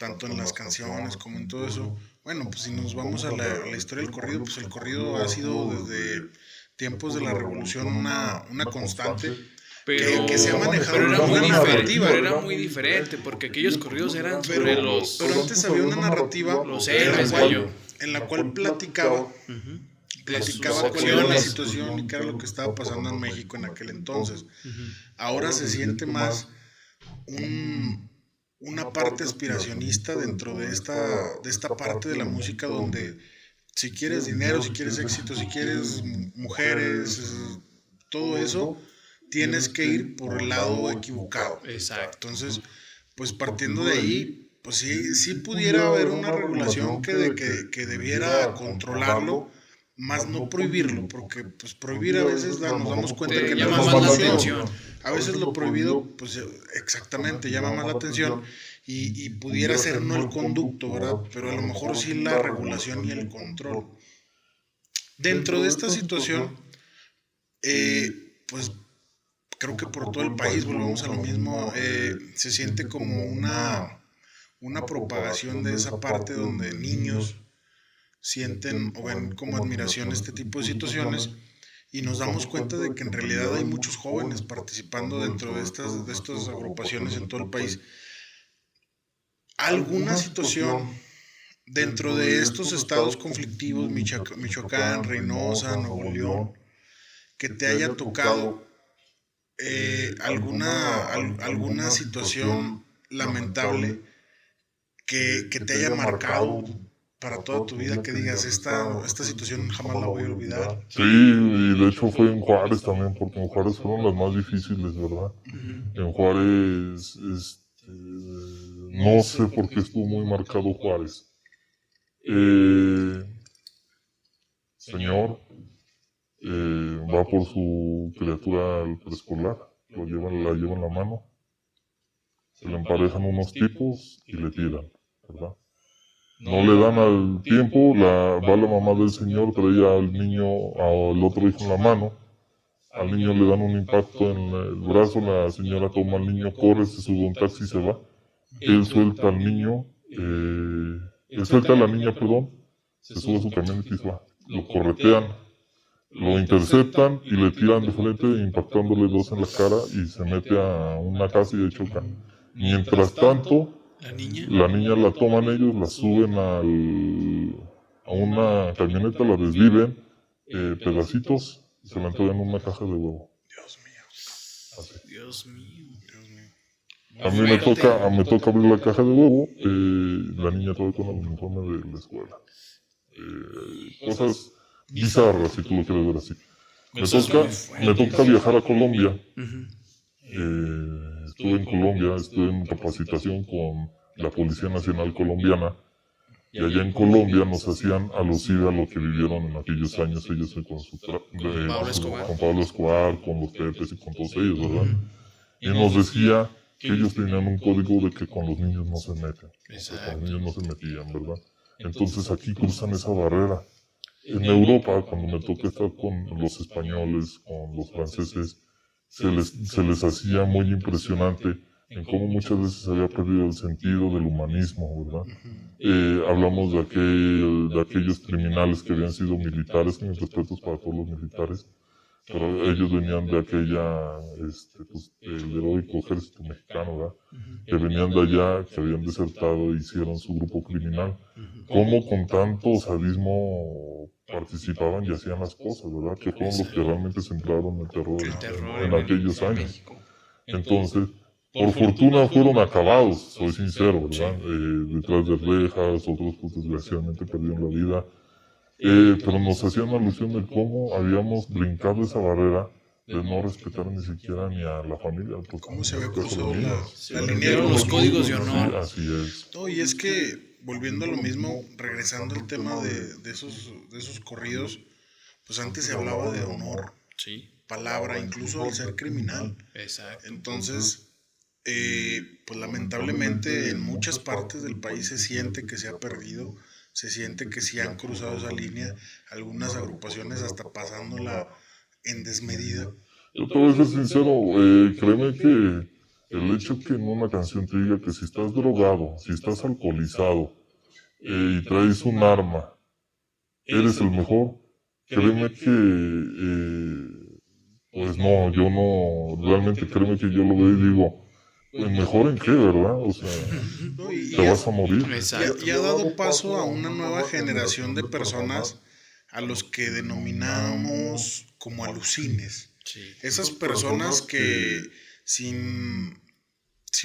tanto en las canciones como en todo eso, bueno, pues si nos vamos a la historia del corrido, pues el corrido ha sido desde tiempos de la revolución una constante que se ha manejado pero era muy diferente, porque aquellos corridos eran sobre los... Pero antes había una narrativa en la cual platicaba cuál era la situación y qué era lo que estaba pasando en México en aquel entonces. Ahora se siente más una parte aspiracionista dentro de esta parte de la música, donde si quieres dinero, si quieres éxito, si quieres mujeres, todo eso, tienes que ir por el lado equivocado. Exacto. Entonces, pues partiendo de ahí, pues sí pudiera haber una regulación que debiera controlarlo, más no prohibirlo, porque pues prohibir a veces nos damos cuenta que llama más la atención. A veces lo prohibido, pues exactamente, llama más la atención y pudiera ser no el conducto, ¿verdad? Pero a lo mejor sí la regulación y el control. Dentro de esta situación, pues creo que por todo el país, volvemos a lo mismo, se siente como una propagación de esa parte donde niños sienten o ven como admiración este tipo de situaciones, y nos damos cuenta de que en realidad hay muchos jóvenes participando dentro de estas agrupaciones en todo el país. ¿Alguna situación dentro de estos estados conflictivos, Michoacán, Reynosa, Nuevo León, que te haya tocado alguna situación lamentable que te haya marcado para toda tu vida, que digas, esta situación jamás la voy a olvidar? Sí, y de hecho fue en Juárez también, porque en Juárez fueron las más difíciles, ¿verdad? En Juárez, no sé por qué estuvo muy marcado Juárez. Señor va por su criatura al preescolar, la lleva en la mano, se le emparejan unos tipos y le tiran, ¿verdad? No le dan al tiempo, va la mamá del señor, traía al otro hijo en la mano, al niño le dan un impacto en el brazo, la señora toma al niño, corre, se sube a un taxi y se va. Él suelta al niño, él suelta a la niña, se sube a su camioneta y se va. Lo corretean, lo interceptan y le tiran de frente, impactándole 2 en la cara, y se mete a una casa y le choca. Mientras tanto, la niña la toman ellos, la suben a una camioneta, la desviven, pedacitos, y se la entregan en una caja de huevo. Dios mío. Así. Dios mío. A mí me toca abrir la caja de huevo, la niña todavía con el uniforme de la escuela. Cosas bizarras, si tú lo quieres ver así. Me toca viajar a Colombia. Estuve en Colombia, estuve en capacitación con la Policía Nacional Colombiana. Y allá en Colombia nos hacían alusive a lo que vivieron en aquellos años ellos con Pablo Escobar, con los Pepes y con todos ellos, ¿verdad? Y nos decía que ellos tenían un código de que con los niños no se meten, con los niños no se metían, ¿verdad? Entonces aquí cruzan esa barrera. En Europa, cuando me toca estar con los españoles, con los franceses, se les hacía muy impresionante en cómo muchas veces se había perdido el sentido del humanismo, ¿verdad? Hablamos de aquellos criminales que habían sido militares, con mis respetos para todos los militares, pero ellos venían de aquella, el heroico ejército mexicano, ¿verdad? Que venían de allá, que habían desertado e hicieron su grupo criminal. Cómo con tanto sadismo participaban y hacían las cosas, ¿verdad? Que fueron los que realmente sembraron el terror en aquellos años. Entonces, por fortuna fueron acabados, soy sincero, ¿verdad? Detrás de rejas, otros pues desgraciadamente perdieron la vida. Pero nos hacían alusión de cómo habíamos brincado esa barrera de no respetar ni siquiera ni a la familia. ¿Cómo se había cruzado la línea de los códigos de honor? Sí, así es. No, y es que, volviendo a lo mismo, regresando al tema de esos corridos, pues antes se hablaba de honor, palabra, incluso al ser criminal. Exacto. Entonces, pues lamentablemente en muchas partes del país se siente que se ha perdido, se siente que sí han cruzado esa línea, algunas agrupaciones hasta pasándola en desmedida. Yo te voy a ser sincero, créeme que el hecho que en una canción te diga que si estás drogado, si estás alcoholizado y traes un arma, eres el mejor, créeme que, pues no, yo no, realmente créeme que yo lo veo y digo, pues mejor en qué, ¿verdad? O sea, ¿No? te vas a morir. Y ha dado paso a una nueva generación de personas a los que denominamos como alucines. Esas personas que sin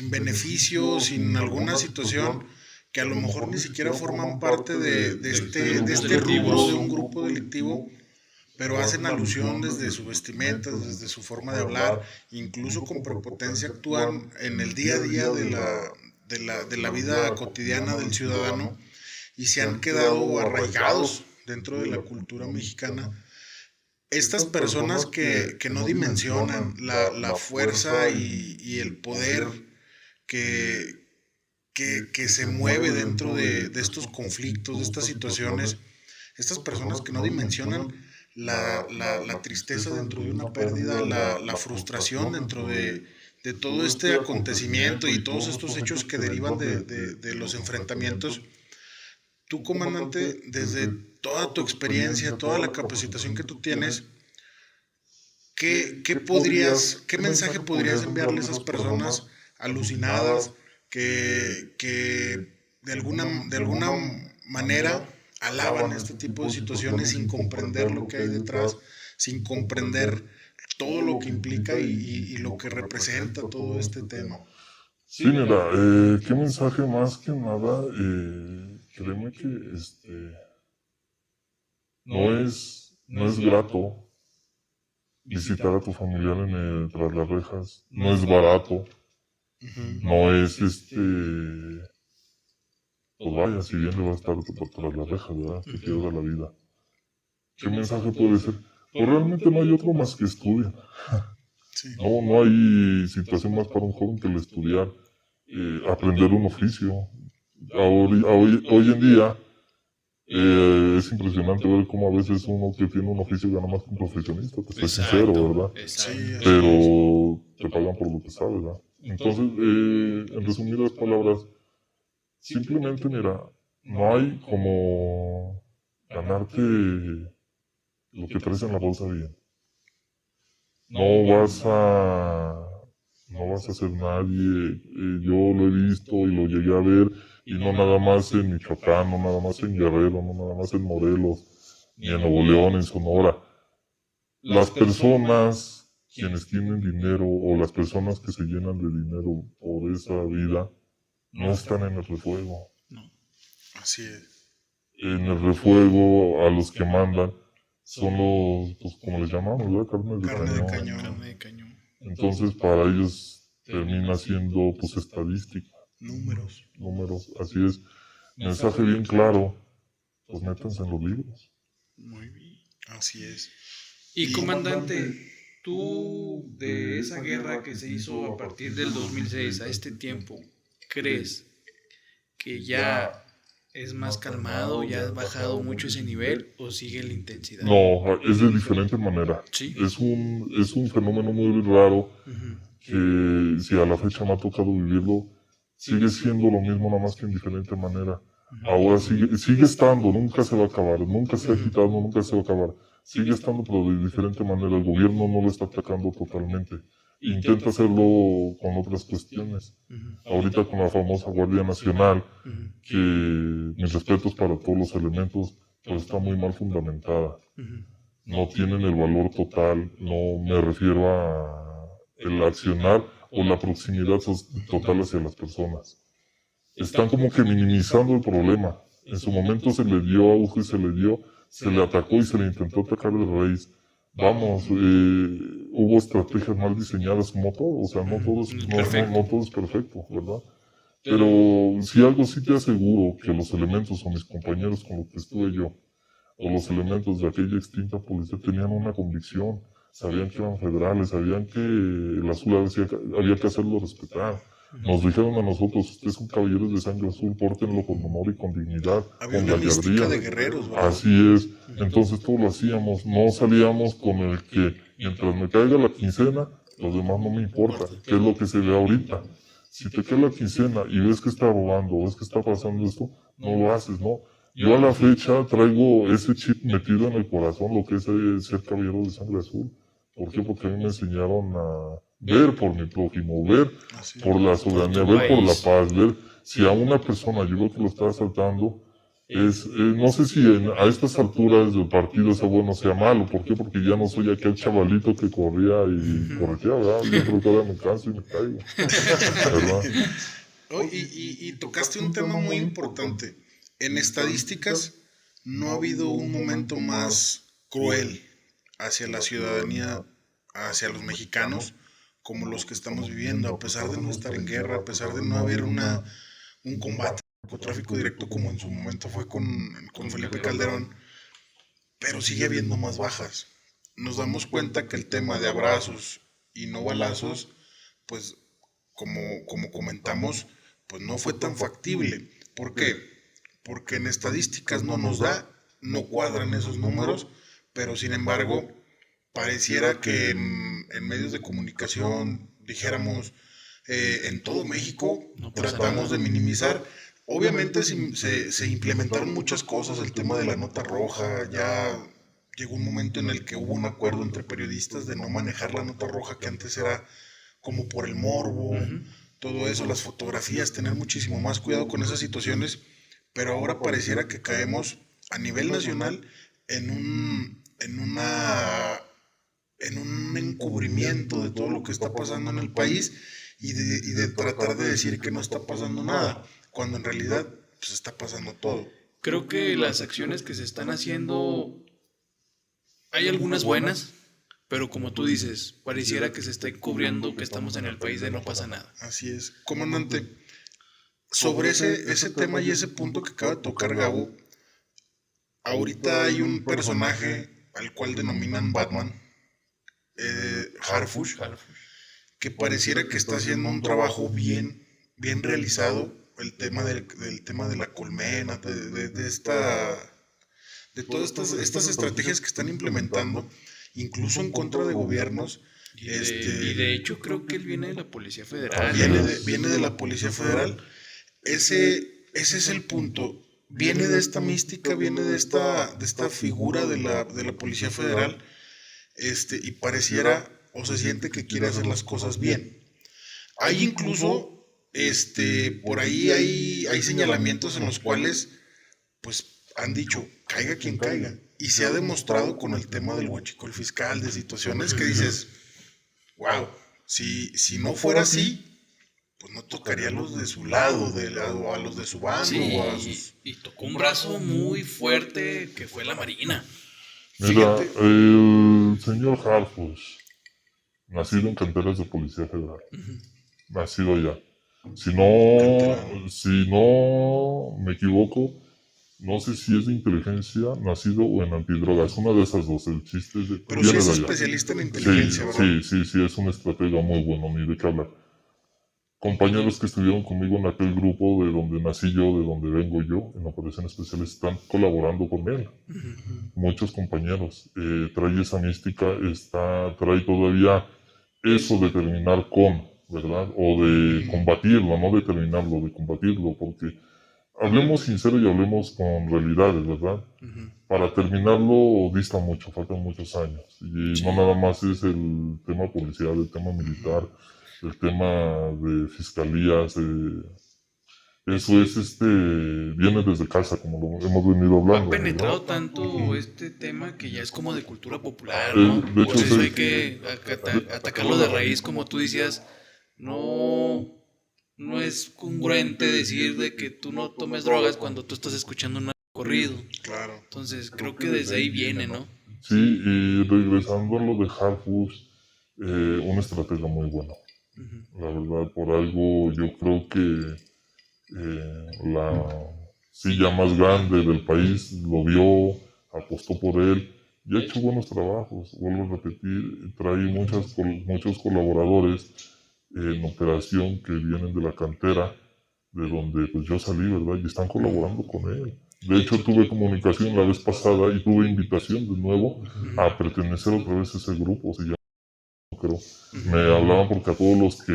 beneficio, sin alguna situación, que a lo mejor ni siquiera forman parte de este rubro de un grupo delictivo, pero hacen alusión desde su vestimenta, desde su forma de hablar, incluso con prepotencia actúan en el día a día de la vida cotidiana del ciudadano y se han quedado arraigados dentro de la cultura mexicana. Estas personas que no dimensionan la fuerza y el poder que se mueve dentro de estos conflictos, de estas situaciones, estas personas que no dimensionan la tristeza dentro de una pérdida, la frustración dentro de todo este acontecimiento y todos estos hechos que derivan de los enfrentamientos. Tú, comandante, desde toda tu experiencia, toda la capacitación que tú tienes, ¿qué mensaje podrías enviarle a esas personas alucinadas que de alguna manera alaban este tipo de situaciones sin comprender lo que hay detrás, sin comprender todo lo que implica y lo que representa todo este tema? Sí, mira, qué mensaje más que nada, créeme que no es grato visitar a tu familiar tras las rejas, no es barato, no es pues vaya, si bien le va a estar tras las rejas, ¿verdad? Que pierda la vida. ¿Qué mensaje puede ser? Pues realmente no hay otro más que estudiar. Sí. No hay situación más para un joven que el estudiar, aprender un oficio. Hoy en día es impresionante ver cómo a veces uno que tiene un oficio gana más que un profesionista, te soy sincero, ¿verdad? Sí, Pero te pagan por lo que sabes, ¿verdad? Entonces, en resumidas palabras, simplemente mira, no hay como ganarte lo que traes en la bolsa bien. No vas a ser nadie. Yo lo he visto y lo llegué a ver, y no nada más en Michoacán, no nada más en Guerrero, no nada más en Morelos, ni en Nuevo León, en Sonora. Las personas quienes tienen dinero o las personas que se llenan de dinero por esa vida no están en el refuego. así es. En el refuego a los que mandan son los, pues, como les llamamos, ¿verdad? Carne de cañón. Entonces para ellos termina siendo pues estadística. Números. Así es. mensaje bien claro, pues métanse en los libros. Muy bien, así es. Y comandante, tú de esa guerra que se hizo a partir del 2006 a este tiempo, ¿crees que ya es más calmado, ya ha bajado mucho ese nivel o sigue la intensidad? No, es de diferente manera. Sí. Es un fenómeno muy raro que si a la fecha me ha tocado vivirlo, sigue siendo lo mismo, nada más que en diferente manera. Ahora sigue estando, nunca se va a acabar, nunca se ha quitado, nunca se va a acabar. Sigue estando, pero de diferente manera. El gobierno no lo está atacando totalmente. Intenta hacerlo con otras cuestiones. Ahorita con la famosa Guardia Nacional, que mis respetos para todos los elementos, pero está muy mal fundamentada. No tienen el valor total, no me refiero a el accionar o la proximidad total hacia las personas. Están como que minimizando el problema. En su momento se le dio auge, se le atacó y se le intentó atacar de raíz. Vamos, hubo estrategias mal diseñadas como todo, o sea, no todo es perfecto, ¿verdad? Pero si algo sí te aseguro que los elementos o mis compañeros con los que estuve yo, o los elementos de aquella extinta policía tenían una convicción, sabían que eran federales, sabían que el azul había que hacerlo respetar. Nos dijeron a nosotros, ustedes son caballeros de sangre azul, pórtenlo con honor y con dignidad, Había con una mística gallardía. de guerreros, ¿verdad? Así es, entonces todo lo hacíamos, no salíamos con el que mientras me caiga la quincena, los demás no me importa, que es lo que se ve ahorita. Si te cae la quincena y ves que está robando, ves que está pasando esto, no lo haces, ¿no? Yo a la fecha traigo ese chip metido en el corazón, lo que es ser caballero de sangre azul. ¿Por qué? Porque a mí me enseñaron a ver por mi prójimo, ver por la soberanía, ver por la paz, ver si a una persona yo veo que lo está asaltando, no sé si a estas alturas del partido sea bueno o sea malo. ¿Por qué? Porque ya no soy aquel chavalito que corría y corría, ¿verdad? Yo creo que ahora me canso y me caigo, ¿verdad? Y tocaste un tema muy importante. En estadísticas, no ha habido un momento más cruel hacia la ciudadanía, hacia los mexicanos, como los que estamos viviendo, a pesar de no estar en guerra, a pesar de no haber un combate, narcotráfico directo como en su momento fue con Felipe Calderón, pero sigue habiendo más bajas. Nos damos cuenta que el tema de abrazos y no balazos, pues como comentamos, pues no fue tan factible. ¿Por qué? Porque en estadísticas no nos da, no cuadran esos números, pero sin embargo pareciera que en medios de comunicación, dijéramos, en todo México tratamos de minimizar. Obviamente se implementaron muchas cosas, el tema de la nota roja, ya llegó un momento en el que hubo un acuerdo entre periodistas de no manejar la nota roja, que antes era como por el morbo, todo eso, las fotografías, tener muchísimo más cuidado con esas situaciones, pero ahora pareciera que caemos a nivel nacional en un encubrimiento de todo lo que está pasando en el país y de tratar de decir que no está pasando nada, cuando en realidad pues está pasando todo. Creo que las acciones que se están haciendo, hay algunas buenas, pero como tú dices, pareciera que se está encubriendo que estamos en el país de no pasa nada. Así es. Comandante, sobre ese tema y ese punto que acaba de tocar Gabo, ahorita hay un personaje al cual denominan Batman, Harfush, que pareciera que está haciendo un trabajo bien realizado, el tema del tema de la colmena, de todas estas estrategias que están implementando, incluso en contra de gobiernos. Y de hecho creo que él viene de la Policía Federal. Viene de la Policía Federal. Ese es el punto. Viene de esta mística, viene de esta figura de la Policía Federal, y pareciera o se siente que quiere hacer las cosas bien. Hay incluso, por ahí hay señalamientos en los cuales, pues, han dicho, caiga quien caiga. Y se ha demostrado con el tema del huachicol fiscal, de situaciones que dices, wow, si no fuera así, pues no tocaría a los de su lado, a los de su bando. Sí, y tocó un brazo muy fuerte que fue la Marina. Mira, el señor Harfush, nacido en canteras de Policía Federal, nacido allá, Si no me equivoco, no sé si es de inteligencia, nacido o en antidrogas. Una de esas dos. El chiste es de... Pero viene sí es de allá. especialista en Sí, inteligencia, ¿verdad? sí, es un estratega muy bueno, ni de qué hablar. Compañeros que estuvieron conmigo en aquel grupo de donde nací yo, de donde vengo yo, en Operación Especial, están colaborando con él. Muchos compañeros. Trae esa mística, trae todavía eso de terminar con, ¿verdad? O de combatirlo, no de terminarlo, de combatirlo, porque hablemos sincero y hablemos con realidades, ¿verdad? Para terminarlo dista mucho, faltan muchos años. Y no nada más es el tema policial, el tema militar, el tema de fiscalías. Eso viene desde casa, como lo hemos venido hablando. Ha penetrado ¿verdad? tanto este tema que ya es como de cultura popular, ¿no? De hecho, Por eso sí. hay que atacarlo de raíz, como tú decías. No es congruente decir de que tú no tomes drogas cuando tú estás escuchando un corrido. Claro. Entonces creo que desde ahí viene, ¿no? Sí, y regresando a lo de Harfush, una estrategia muy buena. La verdad, por algo yo creo que la silla más grande del país lo vio, apostó por él y ha hecho buenos trabajos. Vuelvo a repetir, trae muchos colaboradores en operación que vienen de la cantera, de donde pues yo salí, ¿verdad? Y están colaborando con él. De hecho, tuve comunicación la vez pasada y tuve invitación de nuevo a pertenecer otra vez a ese grupo, se llama, creo. Me hablaban porque a todos los que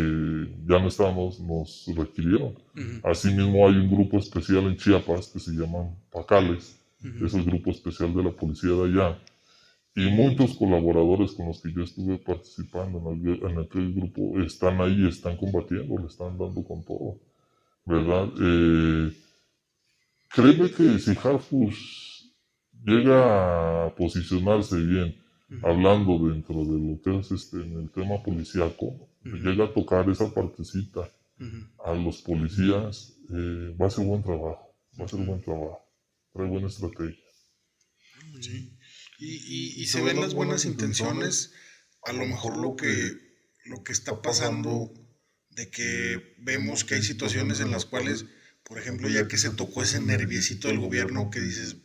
ya no estábamos nos requirieron. Asimismo, hay un grupo especial en Chiapas que se llaman Pacales, es el grupo especial de la policía de allá. Y muchos colaboradores con los que yo estuve participando en aquel grupo están ahí, están combatiendo, le están dando con todo, ¿verdad? Créeme que si Harfush llega a posicionarse bien, hablando dentro de lo que es en el tema policíaco, llega a tocar esa partecita a los policías, va a ser buen trabajo, trae buena estrategia. Sí. Y se ven las buenas intenciones, a lo mejor lo que está pasando, de que vemos que hay situaciones en las cuales, por ejemplo, ya que se tocó ese nerviecito del gobierno que dices,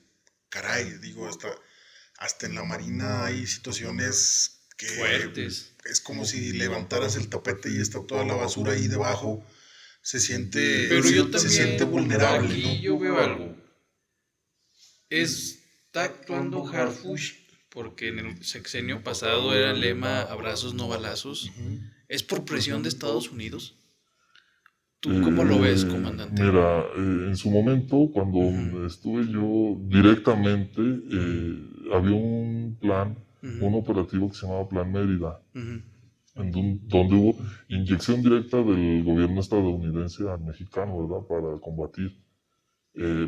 caray, digo, hasta en la Marina hay situaciones que fuertes. Es como si levantaras el tapete y está toda la basura ahí debajo, se siente vulnerable, aquí ¿no? Yo veo algo. Está actuando Harfush porque en el sexenio pasado era el lema abrazos no balazos. ¿Es por presión de Estados Unidos? ¿Tú cómo lo ves, comandante? Mira, en su momento, cuando estuve yo directamente, había un plan, un operativo que se llamaba Plan Mérida, donde hubo inyección directa del gobierno estadounidense al mexicano, ¿verdad?, para combatir.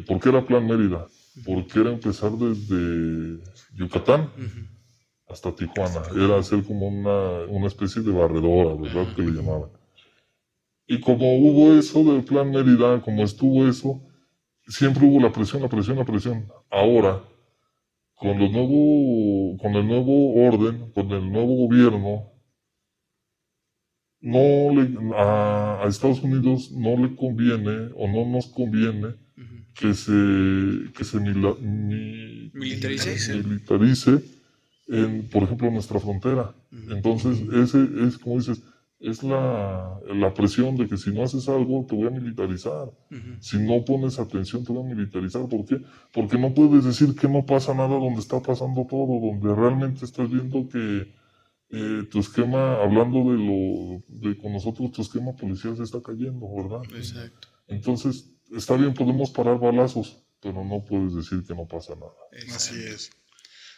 ¿Por qué era Plan Mérida? Porque era empezar desde Yucatán hasta Tijuana. Era hacer como una especie de barredora, ¿verdad?, que le llamaban. Y como hubo eso del Plan Mérida, como estuvo eso, siempre hubo la presión. Ahora, con el nuevo orden, con el nuevo gobierno, a Estados Unidos no le conviene o no nos conviene que se militarice por ejemplo, nuestra frontera. Entonces, ese es, como dices, es la presión de que si no haces algo, te voy a militarizar. Si no pones atención, te voy a militarizar. ¿Por qué? Porque no puedes decir que no pasa nada donde está pasando todo, donde realmente estás viendo que tu esquema, hablando de con nosotros, tu esquema policial se está cayendo, ¿verdad? Exacto. Entonces, está bien, podemos parar balazos, pero no puedes decir que no pasa nada. Exacto. Así es.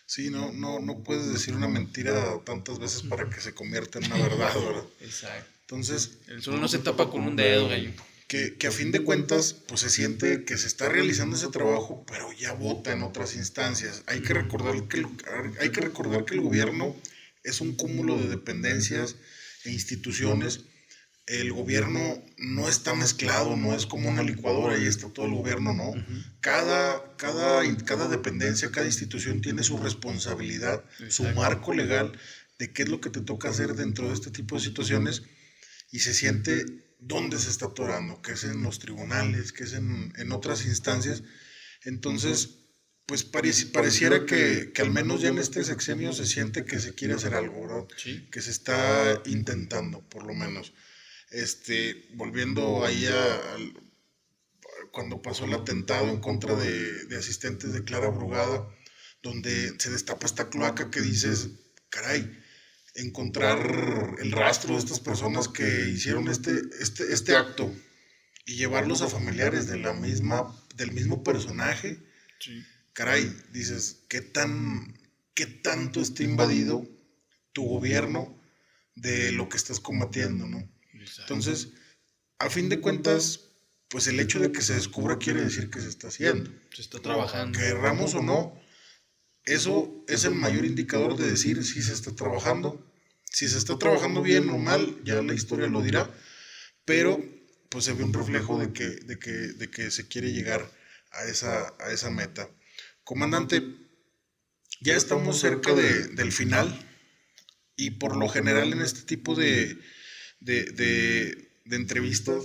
Sí, no puedes decir una mentira tantas veces para que se convierta en una verdad, ¿verdad? Exacto. Entonces, el sol no se tapa con un dedo, gallo. Que a fin de cuentas, pues se siente que se está realizando ese trabajo, pero ya vota en otras instancias. Hay que recordar que el gobierno es un cúmulo de dependencias e instituciones. El gobierno no está mezclado, no es como una licuadora y está todo el gobierno, no. Cada dependencia, cada institución tiene su responsabilidad, su marco legal de qué es lo que te toca hacer dentro de este tipo de situaciones, y se siente dónde se está atorando, que es en los tribunales, que es en otras instancias. Entonces, pues pareciera que al menos ya en este sexenio se siente que se quiere hacer algo, ¿verdad? Sí. Que se está intentando, por lo menos. Volviendo ahí cuando pasó el atentado en contra de asistentes de Clara Brugada, donde se destapa esta cloaca que dices, caray, encontrar el rastro de estas personas que hicieron este acto y llevarlos a familiares del mismo personaje, Sí. caray, dices, ¿qué tanto está invadido tu gobierno de lo que estás combatiendo, ¿no? Exacto. Entonces, a fin de cuentas, pues el hecho de que se descubra quiere decir que se está haciendo. Se está trabajando. Querramos o no, eso es el mayor indicador de decir si se está trabajando. Si se está trabajando bien o mal, ya la historia lo dirá, pero pues se ve un reflejo de que se quiere llegar a esa meta. Comandante, ya estamos cerca del final y por lo general en este tipo de entrevistas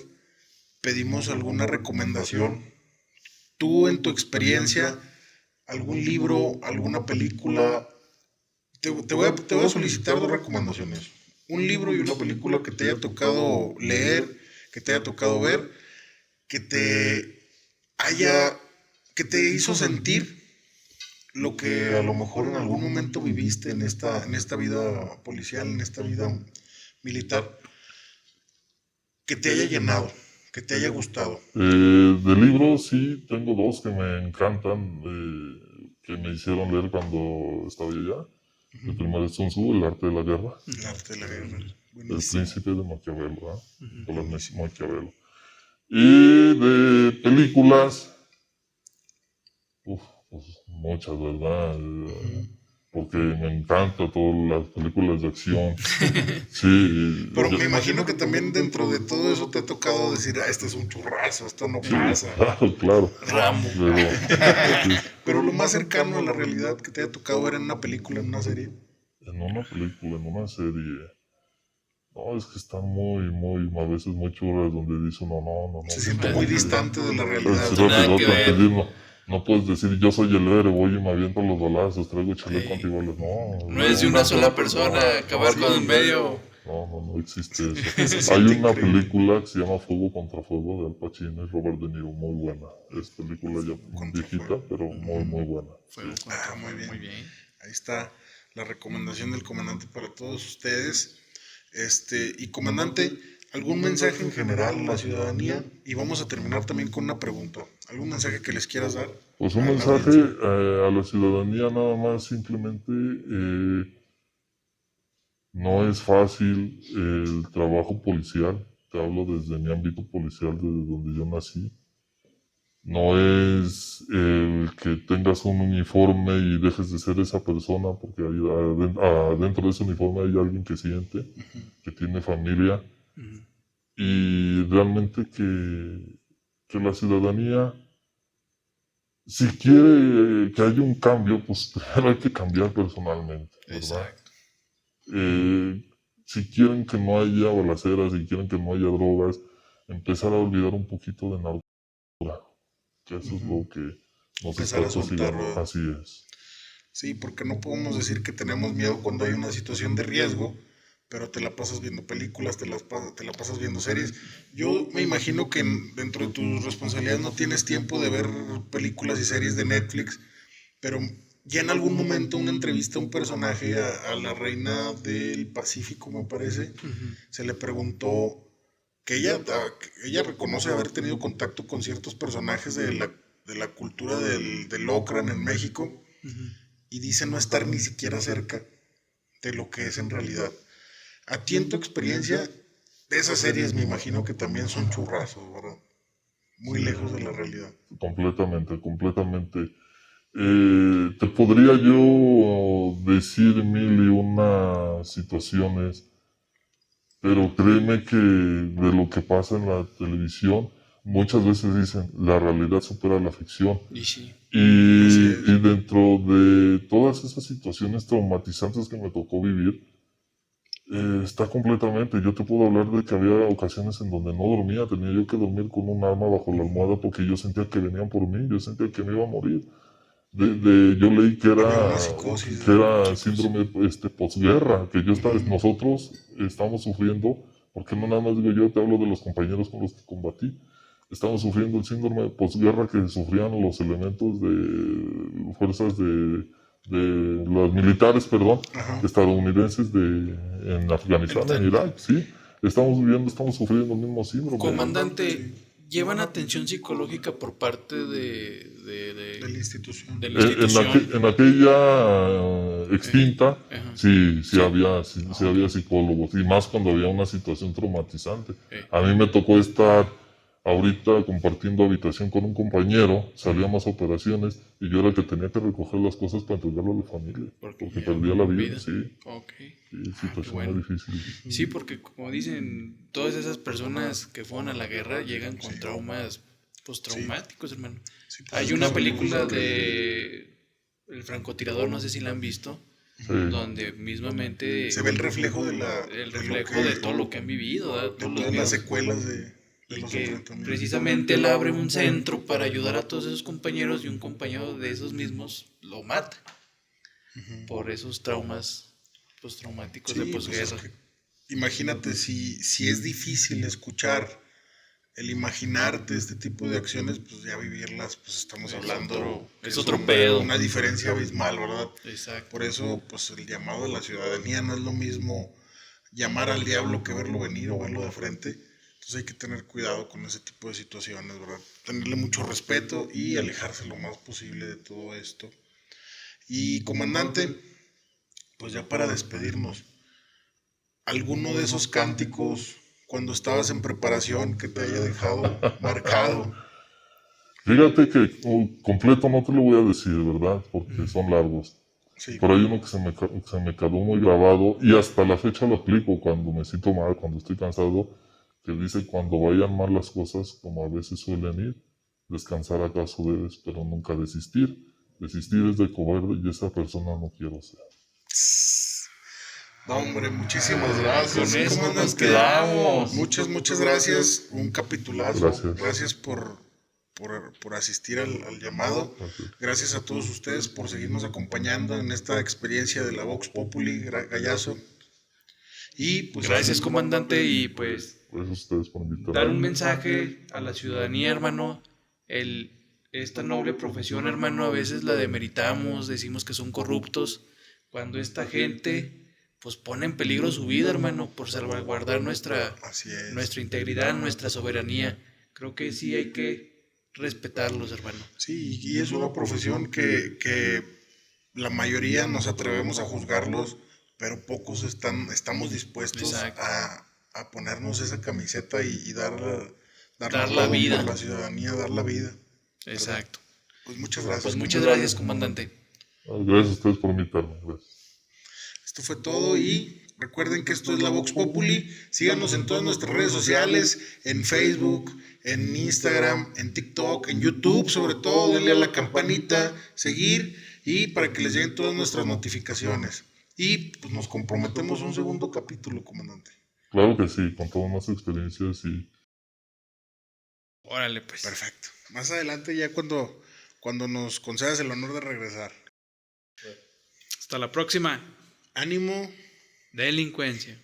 pedimos alguna recomendación. Tú, en tu experiencia, algún libro, alguna película, te voy a solicitar 2 recomendaciones. Un libro y una película que te haya tocado leer, que te haya tocado ver, que te hizo sentir lo que a lo mejor en algún momento viviste en esta vida policial, en esta vida militar, que te haya llenado, que te haya gustado. De libros sí, tengo 2 que me encantan, que me hicieron leer cuando estaba allá. El primero es Sun Tzu, El arte de la guerra. El arte de la guerra. El Buenísimo. príncipe de Maquiavelo, Nicolás Maquiavelo. Y de películas, pues muchas, ¿verdad? Porque me encantan todas las películas de acción. Sí. Pero me imagino que también dentro de todo eso te ha tocado decir, este es un churrazo, esto no pasa. Claro. Rambo. Pero lo más cercano a la realidad que te haya tocado ver en una película, en una serie. En una película, en una serie. No, es que están a veces muy churras donde dice no. Se siente muy distante de la realidad. Sí, no puedes decir, yo soy el héroe, voy y me aviento los balazos, traigo chaleco antibalas. No es de una sola persona, acabar con el medio. No existe eso. Hay una película que se llama Fuego contra Fuego de Al Pacino y Robert De Niro, muy buena. Es película ya viejita, pero muy buena. Muy bien. Ahí está la recomendación del comandante para todos ustedes. Y comandante, ¿algún mensaje en general a la ciudadanía? Y vamos a terminar también con una pregunta. ¿Algún mensaje que les quieras dar? Pues un mensaje a la ciudadanía nada más, simplemente no es fácil el trabajo policial. Te hablo desde mi ámbito policial, desde donde yo nací. No es el que tengas un uniforme y dejes de ser esa persona, porque adentro de ese uniforme hay alguien que siente, que tiene familia. Y realmente que la ciudadanía, si quiere que haya un cambio, pues primero hay que cambiar personalmente, ¿verdad? Exacto. Si quieren que no haya balaceras, si quieren que no haya drogas, empezar a olvidar un poquito de narcocultura, que eso es lo que nos Empezar está a soltarlo. consiguiendo. Así es. Sí, porque no podemos decir que tenemos miedo cuando hay una situación de riesgo, pero te la pasas viendo películas, te la pasas viendo series. Yo me imagino que dentro de tus responsabilidades no tienes tiempo de ver películas y series de Netflix, pero ya en algún momento una entrevista a un personaje, a la reina del Pacífico, me parece, se le preguntó que ella reconoce haber tenido contacto con ciertos personajes de la cultura del Ocran en México, y dice no estar ni siquiera cerca de lo que es en realidad. A ti, en tu experiencia, de esas series me imagino que también son churrazos, ¿verdad? Muy lejos de la realidad. Completamente. Te podría yo decir 1001 situaciones, pero créeme que de lo que pasa en la televisión, muchas veces dicen, la realidad supera la ficción. Y sí. Y dentro de todas esas situaciones traumatizantes que me tocó vivir, Está completamente. Yo te puedo hablar de que había ocasiones en donde no dormía. Tenía yo que dormir con un arma bajo la almohada porque yo sentía que venían por mí. Yo sentía que me iba a morir. Yo leí que Había era, una psicosis, que era chicos. síndrome posguerra, que nosotros estamos sufriendo, porque no nada más digo yo, te hablo de los compañeros con los que combatí. Estamos sufriendo el síndrome de posguerra que sufrían los elementos de fuerzas de los militares, perdón, Ajá. estadounidenses en Afganistán, en Irak, sí. Estamos sufriendo el mismo síndrome. Comandante, ¿llevan atención psicológica por parte de De la institución. la institución? En aquella extinta, Ajá. sí había psicólogos, y más cuando había una situación traumatizante. A mí me tocó estar ahorita compartiendo habitación con un compañero, salíamos a operaciones, y yo era el que tenía que recoger las cosas para entregarlo a la familia, porque perdía la vida, sí. Ok. Sí, situación bueno. muy difícil. Sí, porque como dicen, todas esas personas que fueron a la guerra llegan con traumas postraumáticos, hermano. Sí, pues, Hay es una que película son cosas de El francotirador, no sé si la han visto, Sí. donde mismamente Se ve el reflejo de todo lo que han vivido, ¿verdad? de Todos los todas las miedos. secuelas de Y los que enfrentamientos. precisamente él abre un centro para ayudar a todos esos compañeros y un compañero de esos mismos lo mata por esos traumas postraumáticos de Pues es posguerra. que imagínate si es difícil escuchar, el imaginarte este tipo de acciones, pues ya vivirlas, pues estamos hablando es que otro son pedo. una diferencia abismal, ¿verdad? Exacto. Por eso, pues el llamado de la ciudadanía no es lo mismo llamar al diablo que verlo venir o verlo de frente. Entonces hay que tener cuidado con ese tipo de situaciones, ¿verdad? Tenerle mucho respeto y alejarse lo más posible de todo esto. Y comandante, pues ya para despedirnos, ¿alguno de esos cánticos cuando estabas en preparación que te haya dejado marcado? Fíjate que completo no te lo voy a decir, ¿verdad? Porque son largos. Sí, Pero hay uno que se me quedó muy grabado y hasta la fecha lo aplico cuando me siento mal, cuando estoy cansado, que dice: cuando vayan mal las cosas, como a veces suelen ir, descansar acaso debes, pero nunca desistir. Desistir es de cobarde y esa persona no quiero ser. no, hombre, muchísimas gracias. Con eso comandante. nos quedamos. Muchas gracias. Un capitulazo. Gracias. Por asistir al llamado. Gracias a todos ustedes por seguirnos acompañando en esta experiencia de la Vox Populi, Gallazo. Y pues Gracias, comandante, y pues Gracias a ustedes por invitarme. dar un mensaje a la ciudadanía, hermano. Esta noble profesión, hermano, a veces la demeritamos, decimos que son corruptos, cuando esta gente pues pone en peligro su vida, hermano, por salvaguardar nuestra integridad, nuestra soberanía. Creo que sí hay que respetarlos, hermano. Sí, y es una profesión que la mayoría nos atrevemos a juzgarlos, pero pocos estamos dispuestos a ponernos esa camiseta y dar la vida por la ciudadanía, dar la vida. Exacto. Pues muchas gracias. Pues muchas gracias, comandante. Gracias a ustedes por invitarme. Gracias. Esto fue todo y recuerden que esto es la Vox Populi. Síganos en todas nuestras redes sociales, en Facebook, en Instagram, en TikTok, en YouTube, sobre todo. Denle a la campanita, seguir y para que les lleguen todas nuestras notificaciones. Y pues nos comprometemos a un segundo capítulo, comandante. Claro que sí, con todas más experiencias y... Órale, pues. Perfecto. Más adelante ya cuando nos concedas el honor de regresar. Hasta la próxima. Ánimo. Delincuencia.